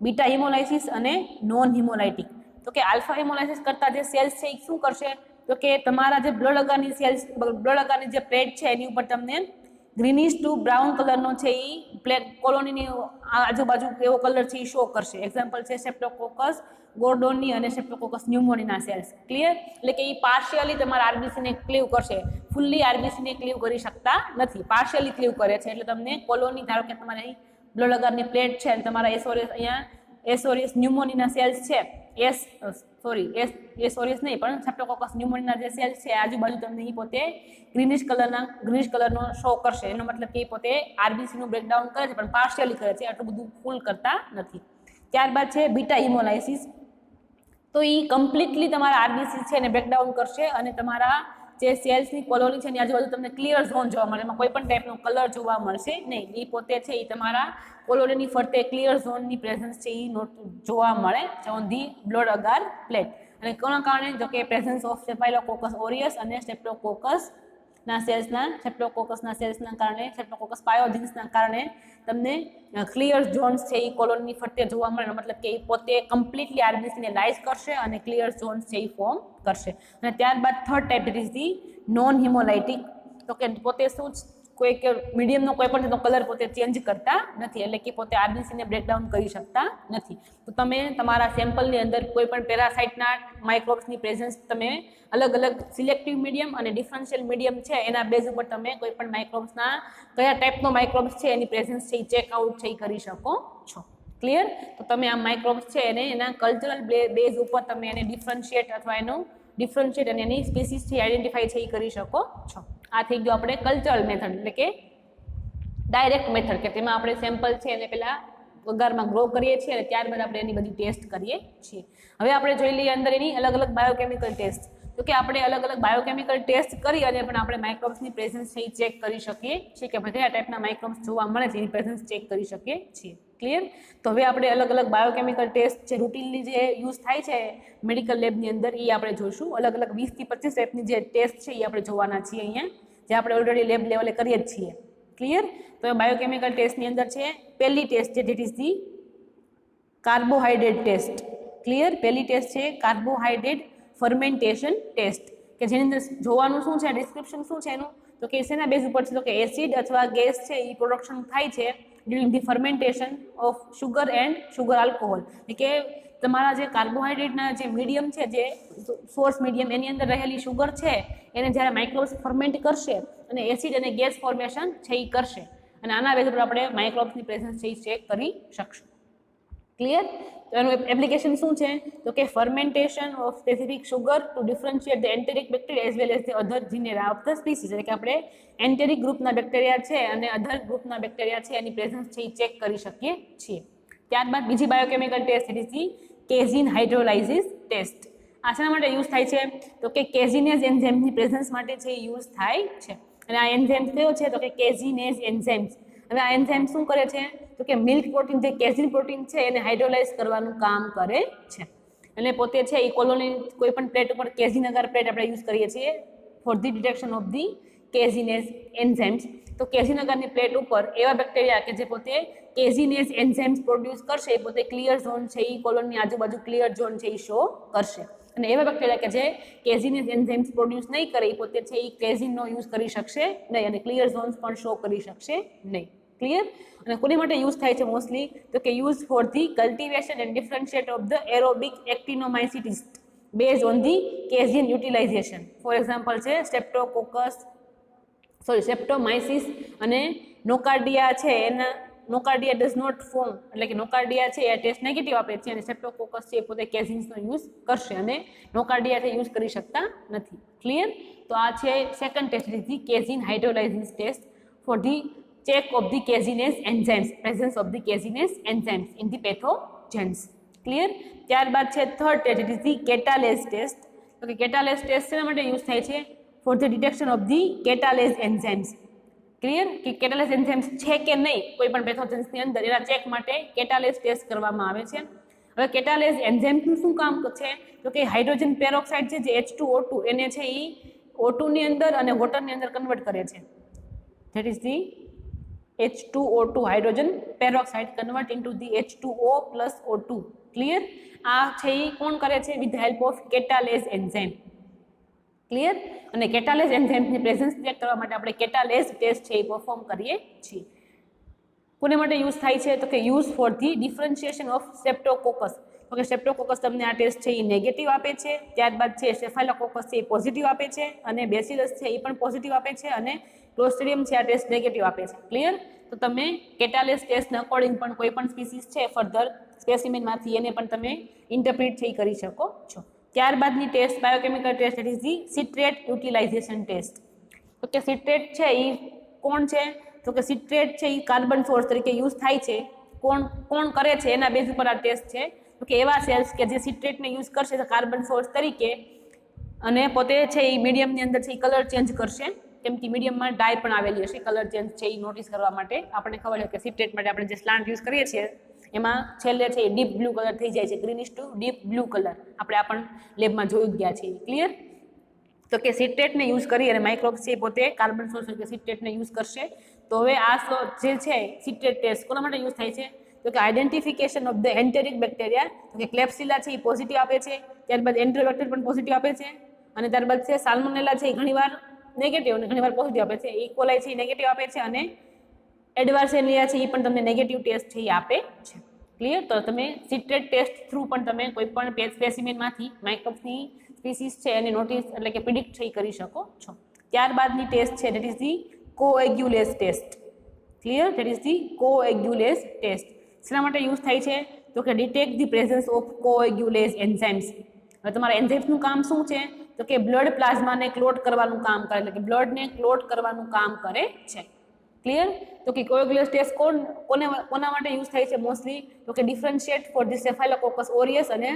બીટા હિમોલાઇસિસ અને નોન હિમોલાઇટિક. તો કે આલ્ફા હિમોલાઇસિસ કરતા જે સેલ્સ છે એ શું કરશે? તો કે તમારા જે બ્લડ અગારની સેલ્સ બ્લડ અગારની જે પ્લેટ છે એની ઉપર તમને ગ્રીનિશ ટુ બ્રાઉન કલરનો છે એ પ્લેટ કોલોનીની આજુબાજુ એવો કલર છે એ શો કરશે. એક્ઝામ્પલ છે સ્ટ્રેપ્ટોકોકસ ગોર્ડોની અને સ્ટ્રેપ્ટોકોકસ ન્યુમોનીના સેલ્સ. ક્લિયર? એટલે કે એ પાર્શિયલી તમારા આરબીસીને ક્લીવ કરશે, ફૂલ્લી આરબીસીને ક્લીવ કરી શકતા નથી, પાર્શિયલી ક્લીવ કરે છે. એટલે તમને કોલોની ધારો કે તમારે બ્લડ અગારની પ્લેટ છે અને તમારા એસોરિયસ ન્યુમોનીના સેલ્સ છે એસોરિયસ નહીં પણ સ્ટ્રેપ્ટોકોકસ ન્યુમોનીના જે સેલ્સ છે આજુબાજુ તમને એ પોતે ગ્રીનિશ કલરનો શો કરશે. એનો મતલબ કે એ પોતે આરબીસીનું બ્રેકડાઉન કરે છે પણ પાર્શિયલી કરે છે, આટલું બધું ફૂલ કરતા નથી. ત્યારબાદ છે બીટા હિમોલાઇસિસ. તો એ કમ્પ્લીટલી તમારા આરબીસી છે એને બ્રેકડાઉન કરશે અને તમારા જે સેલ્સની કોલોની છે એની આજુબાજુ તમને ક્લિયર ઝોન જોવા મળે, એમાં કોઈ પણ ટાઈપનો કલર જોવા મળશે નહીં. એ પોતે છે એ તમારા કોલોનીની ફરતે ક્લિયર ઝોનની પ્રેઝન્સ છે એ જોવા મળે છે on the blood Agar plate. અને કોના કારણે? જો કે પ્રેઝન્સ ઓફ સ્ટેફાઇલોકોકસ ઓરિયસ અને સ્ટ્રેપ્ટોકોકસના સેલ્સના કારણે સ્ટ્રેપ્ટોકોકસ પાયોજિન્સના કારણે તમને ક્લિયર ઝોન્સ છે એ કોલોનીની ફરતે જોવા મળે. મતલબ કે એ પોતે કમ્પ્લીટલી આરબીસીને લાઇઝ કરશે અને ક્લિયર ઝોન્સ છે એ ફોર્મ કરશે. અને ત્યારબાદ third type it is the non haemolytic. તો કે પોતે શું કોઈ કે મીડિયમનો કોઈ પણ કલર પોતે ચેન્જ કરતા નથી, એટલે કે પોતે આરબીસીને બ્રેકડાઉન કરી શકતા નથી. તો તમે તમારા સેમ્પલની અંદર કોઈ પણ પેરાસાઇટના માઇક્રોબ્સની પ્રેઝન્સ તમે અલગ અલગ સિલેક્ટિવ મીડિયમ અને ડિફરન્શિયલ મીડિયમ છે એના બેઝ ઉપર તમે કોઈ પણ માઇક્રોબ્સના કયા ટાઈપનો માઇક્રોબ્સ છે એની પ્રેઝન્સ છે એ ચેકઆઉટ છે એ કરી શકો છો. ક્લિયર? તો તમે આ માઇક્રોબ્સ છે એને એના કલ્ચરલ બેઝ ઉપર તમે એને ડિફરન્શિએટ અને એની સ્પીસીસ છે આઈડેન્ટિફાઈ છે એ કરી શકો છો. આ થઈ ગયો આપણે કલ્ચરલ મેથડ, એટલે કે ડાયરેક્ટ મેથડ, કે તેમાં આપણે સેમ્પલ છે એને પહેલાં અગારમાં ગ્રો કરીએ છીએ અને ત્યારબાદ આપણે એની બધી ટેસ્ટ કરીએ છીએ. હવે આપણે જોઈ લઈએ અંદર એની અલગ અલગ બાયોકેમિકલ ટેસ્ટ. તો કે આપણે અલગ અલગ બાયોકેમિકલ ટેસ્ટ કરી અને પણ આપણે માઇક્રોબ્સની પ્રેઝન્સ છે એ ચેક કરી શકીએ છીએ કે કયા ટાઈપના માઇક્રોબ્સ જોવા મળે છે એની પ્રેઝન્સ ચેક કરી શકીએ છીએ. ક્લિયર? તો હવે આપણે અલગ અલગ બાયોકેમિકલ ટેસ્ટ જે રૂટીનલી જે યુઝ થાય છે મેડિકલ લેબની અંદર એ આપણે જોઈશું. અલગ અલગ 20 થી 25 ટાઈપની જે ટેસ્ટ છે એ આપણે જોવાના છીએ અહીંયા, જે આપણે ઓલરેડી લેબ લેવલે કરીએ જ છીએ. ક્લિયર? તો બાયોકેમિકલ ટેસ્ટની અંદર છે પહેલી ટેસ્ટ છે that is the carbohydrate test. Clear? પહેલી ટેસ્ટ છે કાર્બોહાઈડ્રેટ ફર્મેન્ટેશન ટેસ્ટ, કે જેની અંદર જોવાનું શું છે, ડિસ્ક્રિપ્શન શું છે એનું? તો કે શેના બેઝ ઉપર છે? તો કે એસિડ અથવા ગેસ છે એ પ્રોડક્શન થાય છે during the fermentation of sugar and sugar alcohol. એટલે કે તમારા જે કાર્બોહાઈડ્રેટના જે મીડિયમ છે, જે સોર્સ મીડિયમ, એની અંદર રહેલી શુગર છે એને જ્યારે માઇક્રોબ્સ ફર્મેન્ટ કરશે અને એસિડ અને ગેસ ફોર્મેશન છે એ કરશે, અને આના બેઝ પર આપણે માઇક્રોબ્સની પ્રેઝન્સ છે એ ચેક કરી શકશું. ક્લિયર? તો એનું એપ્લિકેશન શું છે? તો કે fermentation of specific sugar to differentiate the enteric bacteria as well as the other genera of the species. એટલે કે આપણે એન્ટેરિક ગ્રુપના બેક્ટેરિયા છે અને અધર ગ્રુપના બેક્ટેરિયા છે એની પ્રેઝન્સ છે એ ચેક કરી શકીએ છીએ. ત્યારબાદ બીજી biochemical test it is the casein hydrolysis test. આ શેના માટે યુઝ થાય છે? તો કે કેઝિનેઝ એન્ઝાઇમની પ્રેઝન્સ માટે છે એ યુઝ થાય છે. અને આ એન્ઝાઇમ કયો છે? તો કે કેઝિનેઝ એન્ઝાઇમ્સ. હવે આ એન્ઝાઇમ શું કરે છે? તો કે મિલ્ક પ્રોટીન, જે કેઝિન પ્રોટીન છે એને હાઇડ્રોલાઇઝ કરવાનું કામ કરે છે. અને પોતે છે એ કોલોની કોઈ પણ પ્લેટ ઉપર કેઝિન અગર પ્લેટ આપણે યુઝ કરીએ છીએ for the detection of the caseinase enzymes. તો કેઝિન અગરની પ્લેટ ઉપર એવા બેક્ટેરિયા કે જે પોતે કેઝિનેઝ એન્ઝાઇમ્સ પ્રોડ્યુસ કરશે એ પોતે ક્લિયર ઝોન છે એ કોલોનની આજુબાજુ ક્લિયર ઝોન છે એ શો કરશે. અને એવા બેક્ટેરિયા કે જે કેઝિનેઝ એન્ઝાઇમ્સ પ્રોડ્યુસ નહીં કરે એ પોતે છે એ કેઝિનનો યુઝ કરી શકશે નહીં અને ક્લિયર ઝોન્સ પણ શો કરી શકશે નહીં. ક્લિયર? અને કોની માટે યુઝ થાય છે મોસ્ટલી? તો કે use for the cultivation and differentiate of the aerobic actinomycetes base on the casein utilisation. For example છે સેપ્ટોમાઇસિસ અને નોકાર્ડિયા છે એના નોકાર્ડિયા ડઝ નોટ ફોર્મ, એટલે કે નોકાર્ડિયા છે એ ટેસ્ટ નેગેટિવ આપે છે અને સ્ટ્રેપ્ટોકોકસ છે એ પોતે કેઝિન્સનો યુઝ કરશે અને નોકાર્ડિયા છે યુઝ કરી શકતા નથી. ક્લિયર? તો આ છે second test is the casein hydrolysis test for the check of the caseinase enzymes, presence of the caseinase enzymes in the pathogens. Clear? ત્યારબાદ છે third test it is the catalase test. તો કે catalase test શેના માટે use થાય છે? For the detection of the catalase enzymes. Clear? કે catalase enzymes છે કે નહીં કોઈ પણ પેથોજન્સની અંદર એના ચેક માટે કેટાલેઝ ટેસ્ટ કરવામાં આવે છે. હવે કેટાલેઝ એન્ઝાઇમ્સનું શું કામ છે? તો કે હાઇડ્રોજન પેરોક્સાઇડ છે જે H2O2 એને છે એ O2 ની અંદર અને વોટરની અંદર કન્વર્ટ કરે છે. That is the H2O2 hydrogen peroxide convert into the H2O plus O2. Clear? આ છે એ કોણ કરે છે? With help of catalase enzyme. Clear? અને કેટાલેઝ એન્ઝાઇમ્સની પ્રેઝન્સ ચેક કરવા માટે આપણે કેટાલેઝ ટેસ્ટ છે એ પરફોર્મ કરીએ છીએ. કોને માટે યુઝ થાય છે? તો કે use for the differentiation of streptococcus. તો કે સ્ટ્રેપ્ટોકોકસ તમને આ ટેસ્ટ છે એ નેગેટિવ આપે છે. ત્યારબાદ છે સેફાઇલોકોકસ છે એ પોઝિટિવ આપે છે અને બેસિલસ છે એ પણ પોઝિટિવ આપે છે અને ક્લોસ્ટ્રિડિયમ છે આ ટેસ્ટ નેગેટિવ આપે છે. ક્લિયર? તો તમે કેટાલેઝ ટેસ્ટના અકોર્ડિંગ પણ કોઈ પણ સ્પીસીસ છે ફર્ધર સ્પેસિમેનમાંથી એને પણ તમે ઇન્ટરપ્રિટ છે કરી શકો છો. ત્યારબાદની test biochemical test it is the citrate utilization test. તો કે સિટ્રેટ છે એ કોણ છે? તો કે સિટ્રેટ છે એ કાર્બન સોર્સ તરીકે યુઝ થાય છે. કોણ કરે છે એના બેઝ ઉપર આ ટેસ્ટ છે. તો કે એવા સેલ્સ કે જે સિટ્રેટને યુઝ કરશે કાર્બન સોર્સ તરીકે અને પોતે છે એ મીડિયમની અંદર છે એ કલર ચેન્જ કરશે. કેમ કે મીડિયમમાં ડાય પણ આવેલી હશે કલર ચેન્જ છે એ નોટિસ કરવા માટે. આપણને ખબર છે કે સિટ્રેટ માટે આપણે જે સ્લાન્ટ યુઝ કરીએ છીએ એમાં છેલ્લે છે એ ડીપ બ્લુ કલર થઈ જાય છે, greenish to deep blue colour. આપણે આ પણ લેબમાં જોઈ ગયા છીએ. ક્લિયર? તો કે સિટ્રેટને યુઝ કરી અને માઇક્રોબ્સ છે પોતે કાર્બન સોર્સ તરીકે સિટ્રેટને યુઝ કરશે. તો હવે આ જે છે સિટ્રેટ ટેસ્ટ કોના માટે યુઝ થાય છે? તો કે identification of the enteric bacteria. તો કે ક્લેપ્સિલા છે એ પોઝિટિવ આપે છે, ત્યારબાદ એન્ટેરોબેક્ટર પણ પોઝિટિવ આપે છે અને ત્યારબાદ છે સાલ્મોનેલા છે એ ઘણીવાર નેગેટિવ અને ઘણીવાર પોઝિટિવ આપે છે. ઇકોલાઈ છે એ નેગેટિવ આપે છે અને એડવાર્સેલિયા છે એ પણ તમને નેગેટિવ ટેસ્ટ છે એ આપે છે. ક્લિયર? તો તમે સિટ્રેટ ટેસ્ટ થ્રુ પણ તમે કોઈ પણ સ્પેસિમેનમાંથી માઇક્રોબ્સની સ્પીસીસ છે એની નોટિસ એટલે કે પ્રિડિક્ટ છે કરી શકો છો. ત્યારબાદની ટેસ્ટ છે that is the coagulase test. Clear? That is the coagulase test. શેના માટે યુઝ થાય છે? તો કે detect the presence of coagulase enzymes. હવે તમારા એન્ઝાઇમ્સનું કામ શું છે? તો કે બ્લડ પ્લાઝમાને ક્લોટ કરવાનું કામ કરે, એટલે કે બ્લડને ક્લોટ કરવાનું કામ કરે છે. ક્લિયર? તો કે કોએગ્યુલેઝ ટેસ્ટ કોના માટે યુઝ થાય છે મોસ્ટલી? તો કે ડિફરન્શિએટ ફોર ધી સેફાઇલોકોકસ ઓરિયસ અને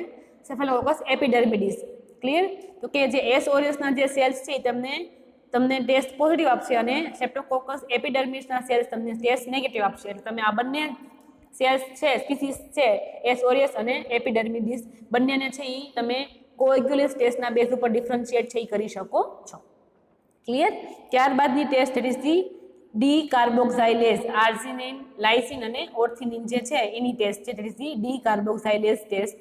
સેફાઇલોકોકસ એપિડર્મિડિસ. ક્લિયર? તો કે જે એસ ઓરિયસના જે સેલ્સ છે તમને ટેસ્ટ પોઝિટિવ આપશે અને સ્ટ્રેપ્ટોકોકસ એપિડર્મિસના સેલ્સ તમને ટેસ્ટ નેગેટિવ આપશે. એટલે તમે આ બંને સેલ્સ છે સ્પીસીસ છે એસ ઓરિયસ અને એપિડર્મિડિસ બંનેને છે એ તમે કોએગ્યુલેઝ ટેસ્ટના બેઝ ઉપર ડિફરન્શિએટ છે એ કરી શકો છો. ક્લિયર? ત્યારબાદની test it is the decarboxylase. Arginine, lysine અને ઓર્થિનિન જે છે એની ટેસ્ટ છે. It is the decarboxylase test.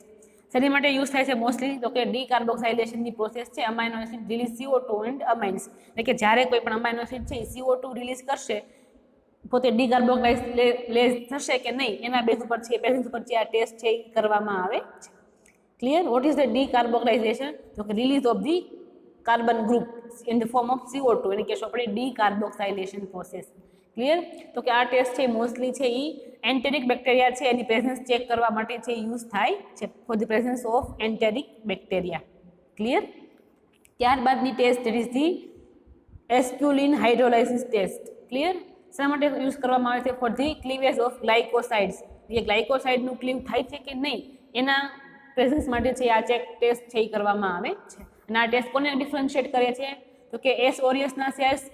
શેની માટે યુઝ થાય છે મોસ્ટલી? તો કે ડી કાર્બોક્સાઇલેશનની પ્રોસેસ છે amino acid release CO2 and amines. એટલે કે જ્યારે કોઈ પણ અમાઇનો એસિડ છે એ CO2 રિલીઝ કરશે પોતે ડી કાર્બોક્સાઇલેઝ થશે કે નહીં એના બેઝ ઉપર છે પેસિસ ઉપર છે આ ટેસ્ટ છે એ કરવામાં આવે છે. Clear? What is the decarboxylation? તો કે release of the carbon group in the form of CO2 એને કહેશું આપણે ડીકાર્બોક્સાઇલેશન પ્રોસેસ. ક્લિયર? તો કે આ ટેસ્ટ છે મોસ્ટલી છે એ એન્ટેરિક બેક્ટેરિયા છે એની પ્રેઝન્સ ચેક કરવા માટે છે યુઝ થાય છે for the presence of enteric bacteria. Clear? ત્યારબાદની test is the esculin hydrolysis test. Clear? શા માટે યુઝ કરવામાં આવે છે? For the cleavage of glycosides. એ ગ્લાયકોસાઇડનું ક્લીવ થાય છે કે નહીં એના પ્રેઝન્સ માટે છે આ ચેક ટેસ્ટ છે એ કરવામાં આવે છે. અને આ ટેસ્ટ કોને ડિફરન્શિએટ કરે છે? તો કે એસ ઓરિયસના સેલ્સ,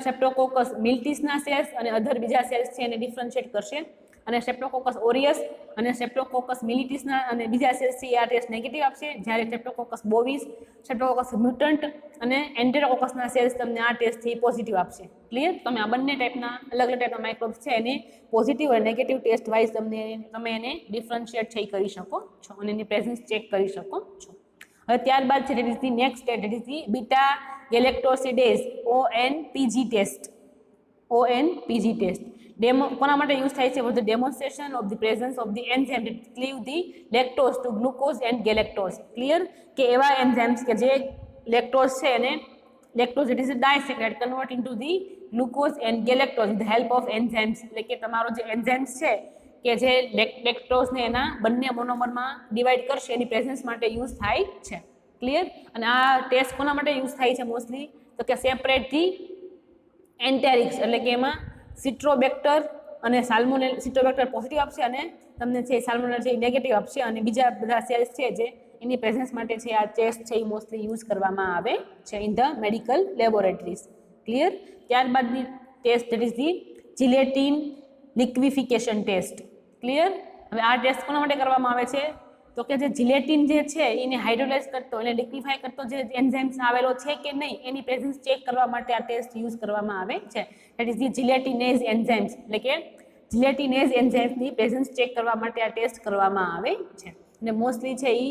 સેપ્ટોકોકસ મિલ્ટીસના સેલ્સ અને અધર બીજા સેલ્સ છે એને ડિફરન્શિએટ કરશે. અને સેપ્ટોકોકસ ઓરિયસ અને સેપ્ટોકોકસ મિલિટીસના અને બીજા સેલ્સ છે આ ટેસ્ટ નેગેટિવ આપશે, જ્યારે સેપ્ટોકોકસ બોવિસ, સેપ્ટોકોકસ મ્યુટન્ટ અને એન્ટેરોકોકસના સેલ્સ તમને આ ટેસ્ટ છે પોઝિટિવ આપશે. ક્લિયર? તમે આ બંને ટાઈપના અલગ અલગ ટાઈપના માઇક્રોબ્સ છે એને પોઝિટિવ અને નેગેટિવ ટેસ્ટ વાઇઝ તમે એને ડિફરન્શિએટ છે કરી શકો છો અને એની પ્રેઝન્સ ચેક કરી શકો છો. હવે ત્યારબાદ છે that is the next step, that is the beta galactosidase ONPG test. ONPG test demo કોના માટે યુઝ થાય છે? For the demonstration of the presence of the enzyme that cleave the lactose to glucose and galactose. Clear? કે એવા enzymes કે જે lactose છે એને lactose it is a disaccharide convert into the glucose and galactose with help of enzymes. એટલે કે તમારો જે એન્ઝાઇમ્સ છે કે જે લેક્ટોઝને એના બંને મોનોમરમાં ડિવાઈડ કરશે એની પ્રેઝન્સ માટે યુઝ થાય છે. ક્લિયર? અને આ ટેસ્ટ કોના માટે યુઝ થાય છે મોસ્ટલી? તો કે સેપરેટ ધી એન્ટેરિક્સ, એટલે કે એમાં સિટ્રોબેક્ટર અને સાલ્મોનેલ, સિટ્રોબેક્ટર પોઝિટિવ આપશે અને તમને છે સાલ્મોનેલ છે નેગેટિવ આપશે અને બીજા બધા સેલ્સ છે જે એની પ્રેઝન્સ માટે છે આ ટેસ્ટ છે એ મોસ્ટલી યુઝ કરવામાં આવે છે in the medical laboratories. Clear? ત્યારબાદની test that is the gelatin liquefaction test. Clear? હવે આ ટેસ્ટ કોના માટે કરવામાં આવે છે? તો કે જે જિલેટિન જે છે એને હાઇડ્રોલાઇઝ કરતો એને લિક્વિફાય કરતો જે એન્ઝાઇમ્સ આવેલો છે કે નહીં એની પ્રેઝન્સ ચેક કરવા માટે આ ટેસ્ટ યુઝ કરવામાં આવે છે. ધેટ ઇઝ ધી જિલેટિનેઝ એન્ઝાઇમ્સ, એટલે કે જિલેટિનેઝ એન્ઝાઇમ્સની પ્રેઝન્સ ચેક કરવા માટે આ ટેસ્ટ કરવામાં આવે છે. અને મોસ્ટલી છે એ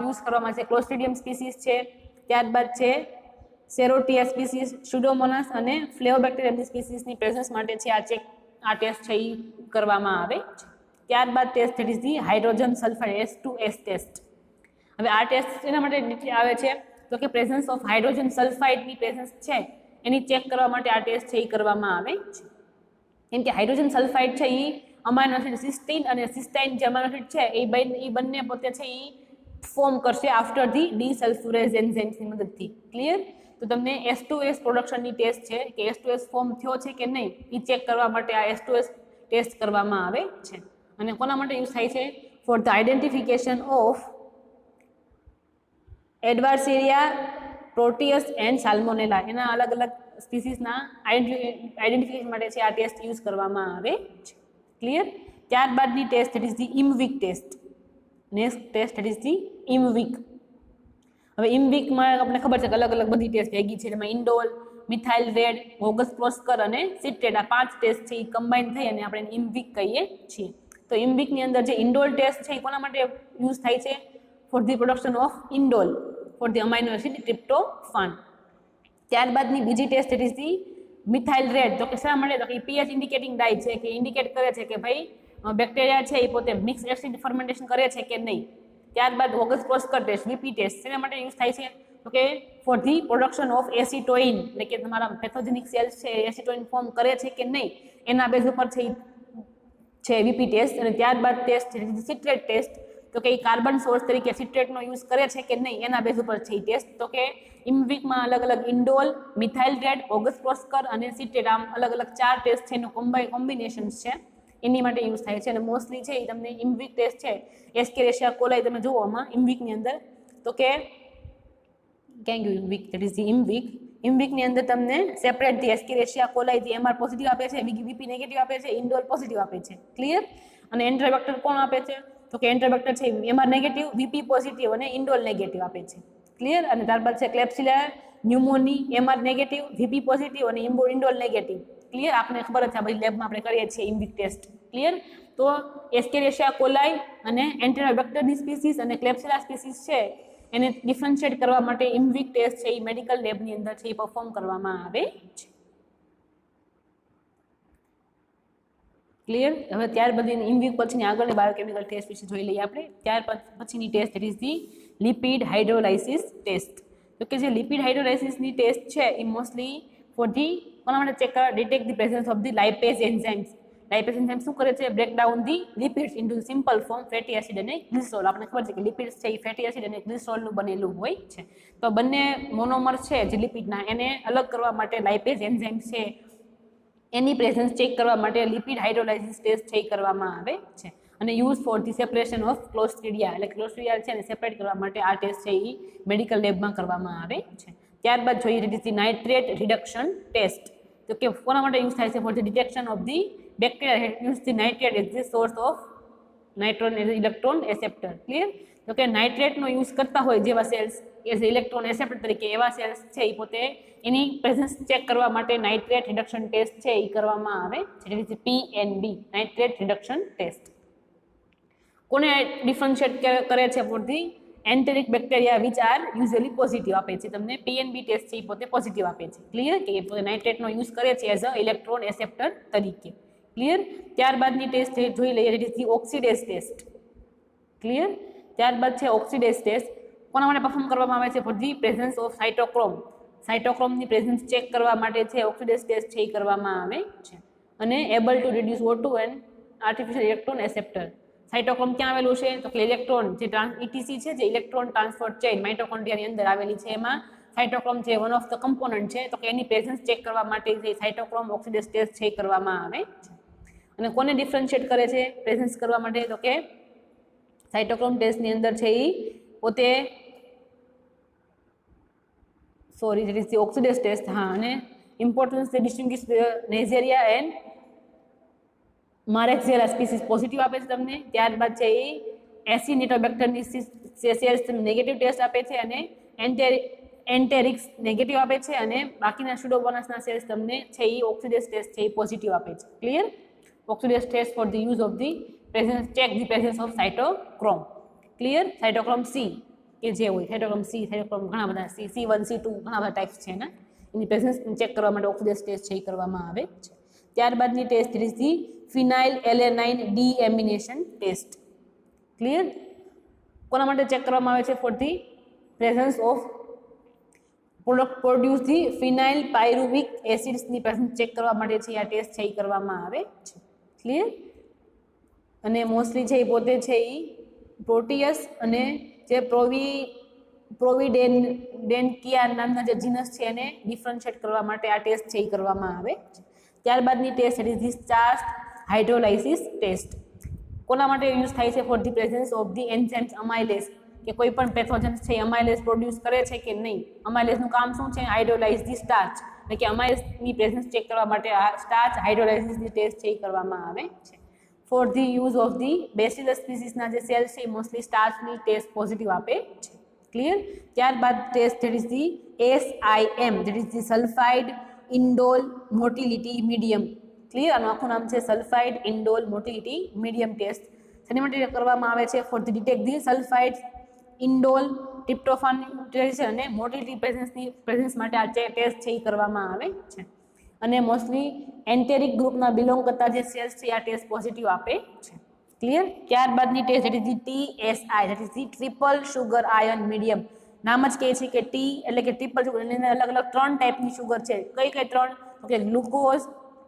યુઝ કરવામાં છે ક્લોસ્ટ્રીડિયમ સ્પીસીસ છે, ત્યારબાદ છે સેરોટિયા સ્પીસીસ, સ્યુડોમોનાસ અને ફ્લેવોબેક્ટેરિયમની સ્પીસીસની પ્રેઝન્સ માટે છે આ ટેસ્ટ છે એ કરવામાં આવે છે. ત્યારબાદ test that is the hydrogen sulphide H2S test. હવે આ ટેસ્ટ એના માટે આવે છે તો કે પ્રેઝન્સ ઓફ હાઇડ્રોજન સલ્ફાઇડની પ્રેઝન્સ છે એની ચેક કરવા માટે આ ટેસ્ટ છે એ કરવામાં આવે છે. કેમ કે હાઇડ્રોજન સલ્ફાઇડ છે એ અમાઇનો એસિડ સિસ્ટીન અને સિસ્ટાઇન જે અમાઇનો એસિડ છે એ બંને પોતે છે એ ફોર્મ કરશે આફ્ટર ધી ડીસલ્ફ્યુરેઝ એન્ઝાઇમ્સની મદદથી. ક્લિયર? તો તમને H2S પ્રોડક્શનની ટેસ્ટ છે કે H2S ફોર્મ થયો છે કે નહીં એ ચેક કરવા માટે આ H2S ટેસ્ટ કરવામાં આવે છે. અને કોના માટે યુઝ થાય છે? For the identification of Edwardsiella, Proteus and Salmonella. એના અલગ અલગ સ્પીસીસના આઇડેન્ટિફિકેશન માટે છે આ ટેસ્ટ યુઝ કરવામાં આવે છે. ક્લિયર? ત્યારબાદની test that is the IMViC test. Next test that is the IMViC. હવે ઇમવિકમાં આપણે ખબર છે કે અલગ અલગ બધી ટેસ્ટ ભેગી છે. એમાં ઇન્ડોલ, મિથાઇલ રેડ, હોગસ પ્રોસ્કર અને સિટ્રેટ આ 5 ટેસ્ટ છે એ કમ્બાઈન થઈ અને આપણે ઇમવિક કહીએ છીએ. તો ઇમવિકની અંદર જે ઇન્ડોલ ટેસ્ટ છે એ કોના માટે યુઝ થાય છે? For the production of indole for the amino acid tryptophan. ત્યારબાદની બીજી test that is the methyl red. તો કે શા માટે? તો કે pH ઇન્ડિકેટિંગ ડાય છે કે ઇન્ડિકેટ કરે છે કે ભાઈ બેક્ટેરિયા છે એ પોતે મિક્સ એસિડ ફર્મેન્ટેશન કરે છે કે નહીં. ત્યારબાદ હોગસ પ્રોસ્કર ટેસ્ટ VP ટેસ્ટ શેના માટે યુઝ થાય છે? તો કે ફોર ધી પ્રોડક્શન ઓફ એસિટોઇન, એટલે કે તમારા પેથોજેનિક સેલ્સ છે એસિટોઇન ફોર્મ કરે છે કે નહીં એના બેઝ ઉપર છે VP ટેસ્ટ. અને ત્યારબાદ ટેસ્ટ સિટ્રેટ ટેસ્ટ, તો કે કાર્બન સોર્સ તરીકે સિટ્રેટનો યુઝ કરે છે કે નહીં એના બેઝ ઉપર છે ટેસ્ટ. તો કે ઇમવિકમાં અલગ અલગ ઇન્ડોલ, મિથાઇલ રેડ, હોગસ પ્રોસ્કર અને સિટ્રેટ આમ અલગ અલગ 4 ટેસ્ટ છે એનું કોમ્બિનેશન્સ છે એની માટે યુઝ થાય છે. અને મોસ્ટલી છે એ તમને ઇમવિક ટેસ્ટ છે એસ્કેરેશિયા કોલાઈ તમે જુઓ આમાં ઇમવિકની અંદર તો કે ક્યાં ગયું ઇમવિક? ધેટ ઇઝ ધી ઇમવિકની અંદર તમને separate the Escherichia coli the MR positive આપે છે, VP નેગેટિવ આપે છે, ઇન્ડોલ પોઝિટિવ આપે છે. ક્લિયર? અને એન્ટ્રોબેક્ટર કોણ આપે છે? તો કે એન્ટ્રોબેક્ટર છે MR નેગેટિવ, VP પોઝિટિવ અને ઇન્ડોલ નેગેટિવ આપે છે. ક્લિયર? અને ત્યારબાદ છે ક્લેપ્સિલા ન્યુમોની MR નેગેટિવ, VP પોઝિટિવ અને ઇન્ડોલ નેગેટિવ. ક્લિયર? આપણે ખબર છે આ બધી લેબમાં આપણે કરીએ છીએ ઇમવિક ટેસ્ટ. ક્લિયર? તો એસ્કેરેશિયા કોલાઈ અને એન્ટેરોબેક્ટરની સ્પીસીસ અને ક્લેપ્સિલા સ્પીસીસ છે એને ડિફરન્શિએટ કરવા માટે ઇમવિક ટેસ્ટ છે એ મેડિકલ લેબની અંદર છે એ પરફોર્મ કરવામાં આવે છે. ક્લિયર. હવે ત્યારબાદ ઇન વીક પછીની આગળની બાયોકેમિકલ ટેસ્ટ વિશે જોઈ લઈએ આપણે. ત્યાર પછીની test it is the lipid hydrolysis test. તો કે જે લિપિડ હાઇડ્રોલાઇસિસની ટેસ્ટ છે એ મોસ્ટલી ફોર ધી કોના માટે ચેક કરે, detect the presence of the lipase enzymes. Lipase enzyme શું કરે છે, break down the lipids into simple form fatty acid અને ગ્લિસરોલ. આપણે ખબર છે કે લિપિડ્સ છે એ ફેટી એસિડ અને ગ્લિસરોલનું બનેલું હોય છે. તો બંને મોનોમર છે જે લિપિડના એને અલગ કરવા માટે લાઇપેઝ એન્ઝાઇમ છે એની પ્રેઝન્સ ચેક કરવા માટે લિપિડ હાઇડ્રોલાઇસિસ ટેસ્ટ છે કરવામાં આવે છે. અને use for the separation of clostridia, એટલે ક્લોસ્ટ્રીડિયા છે એને સેપરેટ કરવા માટે આ ટેસ્ટ છે એ મેડિકલ લેબમાં કરવામાં આવે છે. ત્યારબાદ જોઈએ ધી નાઇટ્રેટ રિડક્શન ટેસ્ટ. તો કે કોના માટે યુઝ થાય છે, for the detection of the bacteria use the nitrate as the source of nitrogen electron acceptor. Clear. તો કે નાઇટ્રેટનો યુઝ કરતા હોય જેવા સેલ્સ એઝ ઇલેક્ટ્રોન એસેપ્ટર તરીકે, એવા સેલ્સ છે એ પોતે એની પ્રેઝન્સ ચેક કરવા માટે નાઇટ્રેટ રિડક્શન ટેસ્ટ છે એ કરવામાં આવે છે. PNB nitrate reduction test. કોને ડિફરન્શિએટ કરે છે for the enteric bacteria which are usually positive આપે છે તમને. PNB ટેસ્ટ છે એ પોતે પોઝિટિવ આપે છે. ક્લિયર. કે પોતે નાઇટ્રેટનો યુઝ કરે છે એઝ અ ઇલેક્ટ્રોન એસેપ્ટર તરીકે. ક્લિયર. ત્યારબાદની ટેસ્ટ જોઈ લઈએ it is the oxidase test. Clear. ત્યારબાદ છે ઓક્સિડેઝ ટેસ્ટ. કોના માટે પરફોર્મ કરવામાં આવે છે, for the presence of cytochrome. સાઇટોક્રોમની પ્રેઝન્સ ચેક કરવા માટે છે ઓક્સિડેઝ ટેસ્ટ છે એ કરવામાં આવે છે. અને able to reduce O2 and artificial electron acceptor. Cytochrome ક્યાં આવેલું છે, તો કે ઇલેક્ટ્રોન જે ETC છે જે ઇલેક્ટ્રોન ટ્રાન્સફર ચેઇન માઇટોકોન્ડ્રિયાની અંદર આવેલી છે, એમાં સાઇટોક્રોમ જે વન ઓફ ધ કમ્પોનન્ટ છે, તો કે એની પ્રેઝન્સ ચેક કરવા માટે જે સાઇટોક્રોમ ઓક્સિડેઝ ટેસ્ટ છે એ કરવામાં આવે છે. અને કોને ડિફરન્શિએટ કરે છે પ્રેઝન્સ કરવા માટે, તો કે સાઇટોક્રોમ ટેસ્ટની અંદર છે એ પોતે it is the oxidase test. હા, અને ઇમ્પોર્ટન્સ તે ડિસ્ટિંગ્વિશ નેઝેરિયા એન્ડ મારેક્ઝિયલા સ્પીસીસ પોઝિટિવ આપે છે તમને. ત્યારબાદ છે એ એસિનિટોબેક્ટરની સેલ્સ નેગેટિવ ટેસ્ટ આપે છે અને એન્ટેરિક્સ નેગેટિવ આપે છે, અને બાકીના સ્યુડોમોનાસના સેલ્સ તમને છે એ ઓક્સિડેઝ ટેસ્ટ છે એ પોઝિટિવ આપે છે. Clear. Oxidase test for the use of the presence check the presence of cytochrome. Clear. Cytochrome C કે જે હોય સાઇટોક્રોમ સી, સાઇટોક્રોમ ઘણા બધા C1 C2 ઘણા બધા ટાઈપ્સ છે ને, એની પ્રેઝન્સ ચેક કરવા માટે ઓક્સિડેઝ ટેસ્ટ છે એ કરવામાં આવે છે. ત્યારબાદની test is the phenylalanine deamination test. Clear. કોના માટે ચેક કરવામાં આવે છે, for the presence of produce the phenyl pyruvic એસિડ્સની પ્રેઝન્સ ચેક કરવા માટે છે આ ટેસ્ટ છે એ કરવામાં આવે છે. ક્લિયર. અને મોસ્ટલી છે એ પોતે છે એ પ્રોટીયસ અને જે પ્રોવિડેન્કિયા નામના જે જીનસ છે એને ડિફરન્શિએટ કરવા માટે આ ટેસ્ટ છે એ કરવામાં આવે છે. ત્યારબાદની test it is the charged hydrolysis test. કોના માટે યુઝ થાય છે, for the presence of the enzymes amylase, કે કોઈ પણ પેથોજન્સ છે અમાઇલેઝ પ્રોડ્યુસ કરે છે કે નહીં. અમાઇલેઝનું કામ શું છે, હાઇડ્રોલાઇઝ ધી સ્ટાર્ચ, એટલે કે અમાઇલેઝની પ્રેઝન્સ ચેક કરવા માટે આ સ્ટાર્ચ હાઇડ્રોલાઇસિસની ટેસ્ટ છે એ કરવામાં આવે છે. For the use of the bacillus સ્પીસીસના જે સેલ્સ છે એ મોસ્ટલી સ્ટાર્ચની ટેસ્ટ પોઝિટિવ આપે છે. ક્લિયર. ત્યારબાદ test that is the SIM, that is the sulphide indole motility medium. Clear. આનું આખું નામ છે sulphide indole motility medium test. શેની માટે કરવામાં આવે છે, for the detect the sulphide indole tryptophan અને મોટિલિટી પ્રેઝન્સ માટે આ ટેસ્ટ છે એ કરવામાં આવે છે. અને મોસ્ટલી એન્ટેરિક ગ્રુપના બિલોંગ કરતા જે સેલ્સ છે આ ટેસ્ટ પોઝિટિવ આપે છે. ક્લિયર. ત્યારબાદની test that is the TSI, that is the triple sugar ion medium. નામ જ કહે છે કે ટી એટલે કે ટ્રિપલ શુગર, એની અંદર અલગ અલગ 3 ટાઈપની શુગર છે. કઈ 3? તો કે ગ્લુકોઝ,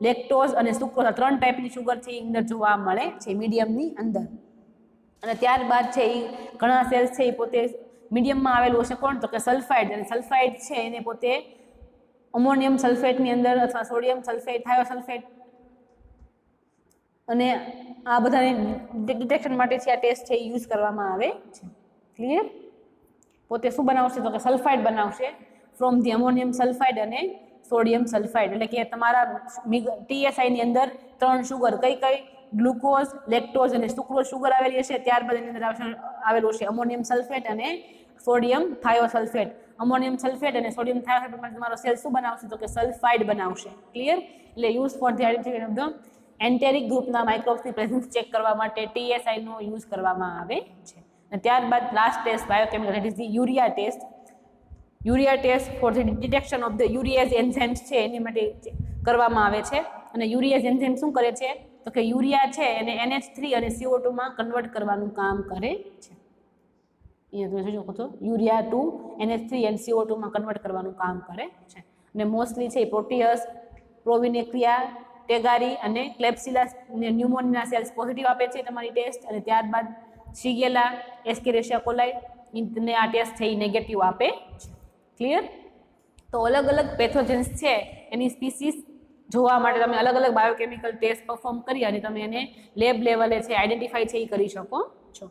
લેક્ટોઝ અને સુક્રોઝ. 3 ટાઈપની શુગર છે એ અંદર જોવા મળે છે મીડિયમની અંદર. અને ત્યારબાદ છે એ ઘણા સેલ્સ છે એ પોતે મીડિયમમાં આવેલું હશે કોણ, તો કે સલ્ફાઇડ. અને સલ્ફાઇડ છે એને પોતે અમોનિયમ સલ્ફેટની અંદર અથવા સોડિયમ સલ્ફેટ, થાયોસલ્ફેટ અને આ બધાની ડિટેક્શન માટે છે આ ટેસ્ટ છે એ યુઝ કરવામાં આવે છે. ક્લિયર. પોતે શું બનાવશે, તો કે સલ્ફાઇડ બનાવશે ફ્રોમ ધી અમોનિયમ સલ્ફાઇડ અને સોડિયમ સલ્ફાઇડ. એટલે કે તમારા TSI ની અંદર 3 શુગર કઈ ગ્લુકોઝ, લેક્ટોઝ અને સુક્રોઝ શુગર આવેલી હશે. ત્યારબાદ એની અંદર આવેલું છે અમોનિયમ સલ્ફેટ અને સોડિયમ થાયોસલ્ફેટ. અમોનિયમ સલ્ફેટ અને સોડિયમ થાયોસલ્ફેટ તમારો સેલ શું બનાવશે, તો કે સલ્ફાઇડ બનાવશે. ક્લિયર. એટલે use for the identification of the enteric ગ્રુપના માઇક્રોબ્સની પ્રેઝન્સ ચેક કરવા માટે TSI નો યુઝ કરવામાં આવે છે. અને ત્યારબાદ last test biochemical that is the urea test. Urea test for the detection of the urease enzymes છે એની માટે કરવામાં આવે છે. અને યુરિયાઝ એન્ઝાઇમ શું કરે છે, તો કે યુરિયા છે એને NH3 અને CO2 માં કન્વર્ટ કરવાનું કામ કરે છે. અહીંયા તમે જોઈ શકો છો યુરિયા ટુ NH3 અને CO2 માં કન્વર્ટ કરવાનું કામ કરે છે. અને મોસ્ટલી છે પ્રોટિયસ, પ્રોવિનેક્રિયા, ટેગારી અને ક્લેપ્સિલા ન્યુમોનિયા સેલ્સ પોઝિટિવ આપે છે તમારી ટેસ્ટ, અને ત્યારબાદ શિગેલા, એસ્કેરેશિયા કોલાઈ ને આ ટેસ્ટ છે એ નેગેટિવ આપે છે. ક્લિયર? તો અલગ અલગ પેથોજન્સ છે એની સ્પીસીસ જોવા માટે તમે અલગ અલગ બાયોકેમિકલ ટેસ્ટ પરફોર્મ કરી અને તમે એને લેબ લેવલે છે આઈડેન્ટિફાઈ છે એ કરી શકો છો.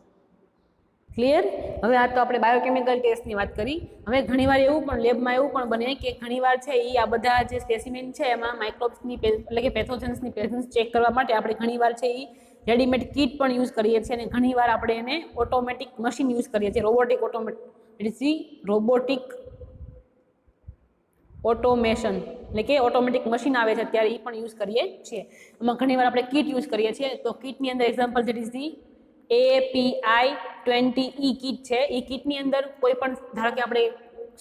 ક્લિયર? હવે આ તો આપણે બાયોકેમિકલ ટેસ્ટની વાત કરી. હવે ઘણીવાર એવું પણ લેબમાં એવું પણ બને કે ઘણીવાર છે એ આ બધા જે સ્પેસિમેન છે એમાં માઇક્રોબ્સની એટલે કે પેથોજન્સની પ્રેઝન્સ ચેક કરવા માટે આપણે ઘણીવાર છે એ રેડીમેડ કીટ પણ યુઝ કરીએ છીએ, અને ઘણીવાર આપણે એને ઓટોમેટિક મશીન યુઝ કરીએ છીએ, રોબોટિક ઓટોમેશન એટલે કે ઓટોમેટિક મશીન આવે છે ત્યારે એ પણ યુઝ કરીએ છીએ. એમાં ઘણીવાર આપણે કીટ યુઝ કરીએ છીએ. તો કીટની અંદર example that is the API-20E kit છે. એ કીટની અંદર કોઈ પણ ધારો કે આપણે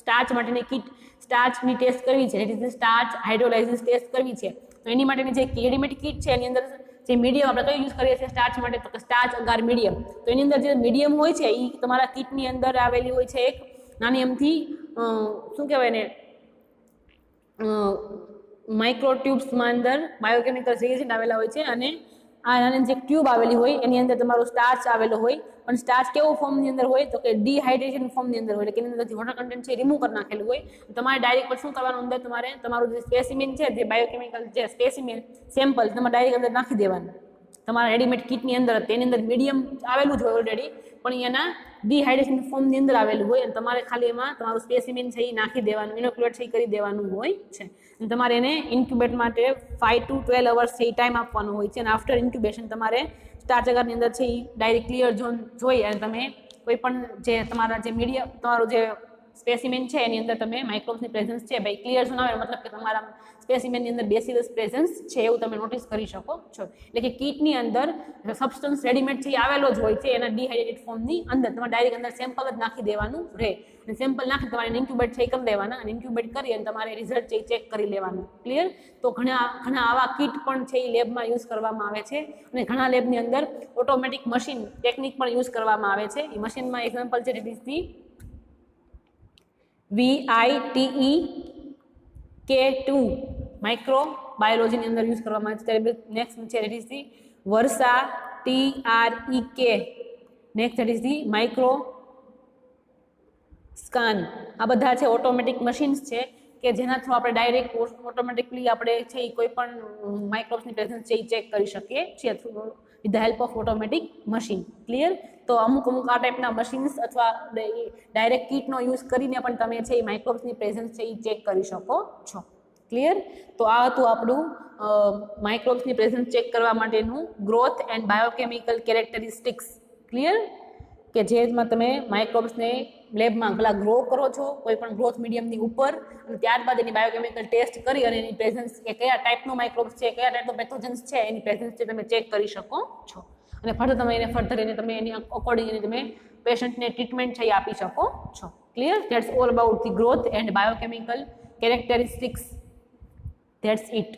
સ્ટાર્ચ માટેની કીટ, સ્ટાર્ચની ટેસ્ટ કરવી છે, ધેટ ઇઝ સ્ટાર્ચ હાઇડ્રોલાઇસિસ ટેસ્ટ કરવી છે, તો એની માટેની જે રેડીમેડ કીટ છે એની અંદર જે મીડિયમ આપણે કઈ યુઝ કરીએ છીએ સ્ટાર્ચ માટે, તો કે સ્ટાર્ચ અગાર મીડિયમ. તો એની અંદર જે મીડિયમ હોય છે એ તમારા કીટની અંદર આવેલી હોય છે એક નાની એમથી શું કહેવાય ને માઇક્રો ટ્યુબ્સમાં અંદર બાયોકેમિકલ રિએજન્ટ આવેલા હોય છે, અને આ નાની જે ટ્યુબ આવેલી હોય એની અંદર તમારો સ્ટાર્ચ આવેલો હોય. પણ સ્ટાર્ચ કેવો ફોર્મની અંદર હોય તો કે ડિહાઇડ્રેશન ફોર્મની અંદર હોય, એટલે કે એની અંદર જે વોટર કન્ટેન્ટ છે એ રિમૂવ કરી નાખેલું હોય. તમારે ડાયરેક્ટ શું કરવાનું અંદર તમારે તમારું જે સ્પેસિમેન છે, જે બાયોકેમિકલ જે સ્પેસિમેન સેમ્પલ તમારે ડાયરેક્ટ અંદર નાખી દેવાનું. તમારા રેડીમેડ કીટની અંદર તેની અંદર મીડિયમ આવેલું જ હોય ઓલરેડી, પણ એના ડિહાઇડ્રેશન ફોર્મની અંદર આવેલું હોય, અને તમારે ખાલી એમાં તમારું સ્પેસિમેન છે એ નાખી દેવાનું, ઇનોક્યુલેટ છે એ કરી દેવાનું હોય છે. અને તમારે એને ઇન્ક્યુબેટ માટે 5 to 12 અવર્સ છે એ ટાઈમ આપવાનો હોય છે, અને આફ્ટર ઇન્ક્યુબેશન તમારે સ્ટાર્ચ અગારની અંદર છે એ ડાયરેક્ટ ક્લિયર ઝોન જોઈ અને તમે કોઈ પણ જે તમારા જે મીડિયમ તમારું જે સ્પેસિમેન છે એની અંદર તમે માઇક્રોબ્સની પ્રેઝન્સ છે ભાઈ ક્લિયર ઝોન આવે મતલબ કે તમારા સ્પેસિમેનની અંદર બેસિલસ પ્રેઝન્સ છે એવું તમે નોટિસ કરી શકો છો. એટલે કે કીટની અંદર સબસ્ટન્સ રેડીમેડ છે એ આવેલો જ હોય છે એના ડિહાઇડ્રેટેડ ફોર્મની અંદર. તમારે ડાયરેક્ટ અંદર સેમ્પલ જ નાખી દેવાનું રહે, અને સેમ્પલ નાખી તમારે ઇન્ક્યુબેટ છે એ કરી દેવાના, અને ઇન્ક્યુબેટ કરી અને તમારે રિઝલ્ટ છે એ ચેક કરી લેવાનું. ક્લિયર? તો ઘણા આવા કીટ પણ છે એ લેબમાં યુઝ કરવામાં આવે છે, અને ઘણા લેબની અંદર ઓટોમેટિક મશીન ટેકનિક પણ યુઝ કરવામાં આવે છે. એ મશીનમાં એક્ઝામ્પલ છે ઇટ ઇઝ ધી VITEK2 માઇક્રો બાયોલોજીની અંદર યુઝ કરવામાં આવે છે. ત્યારે નેક્સ્ટ છે it is the Versa TREK. Next it is the MicroScan. આ બધા છે ઓટોમેટિક મશીન્સ છે કે જેના થ્રુ આપણે ડાયરેક્ટ ઓટોમેટિકલી આપણે છે એ કોઈ પણ માઇક્રોબ્સની પ્રેઝન્સ છે એ ચેક કરી શકીએ છીએ with the help of automatic machine. Clear? તો અમુક આ ટાઈપના મશીન્સ અથવા ડાયરેક્ટ કીટનો યુઝ કરીને પણ તમે છે એ માઇક્રોબ્સની પ્રેઝન્સ છે એ ચેક કરી શકો છો. ક્લિયર? તો આ હતું આપણું માઇક્રોબ્સની પ્રેઝન્સ ચેક કરવા માટેનું growth and biochemical characteristics. Clear? કે જેમાં તમે માઇક્રોબ્સને લેબમાં પેલા ગ્રો કરો છો કોઈ પણ ગ્રોથ મીડિયમની ઉપર, અને ત્યારબાદ એની બાયોકેમિકલ ટેસ્ટ કરી અને એની પ્રેઝન્સ કે કયા ટાઈપનું માઇક્રોબ્સ છે, કયા ટાઈપનું પેથોજન્સ છે એની પ્રેઝન્સ છે તમે ચેક કરી શકો છો, અને ફર્ધર એને તમે એની અકોર્ડિંગલી તમે પેશન્ટને ટ્રીટમેન્ટ છે એ આપી શકો છો. Clear? That's all about the growth and biochemical characteristics. That's it.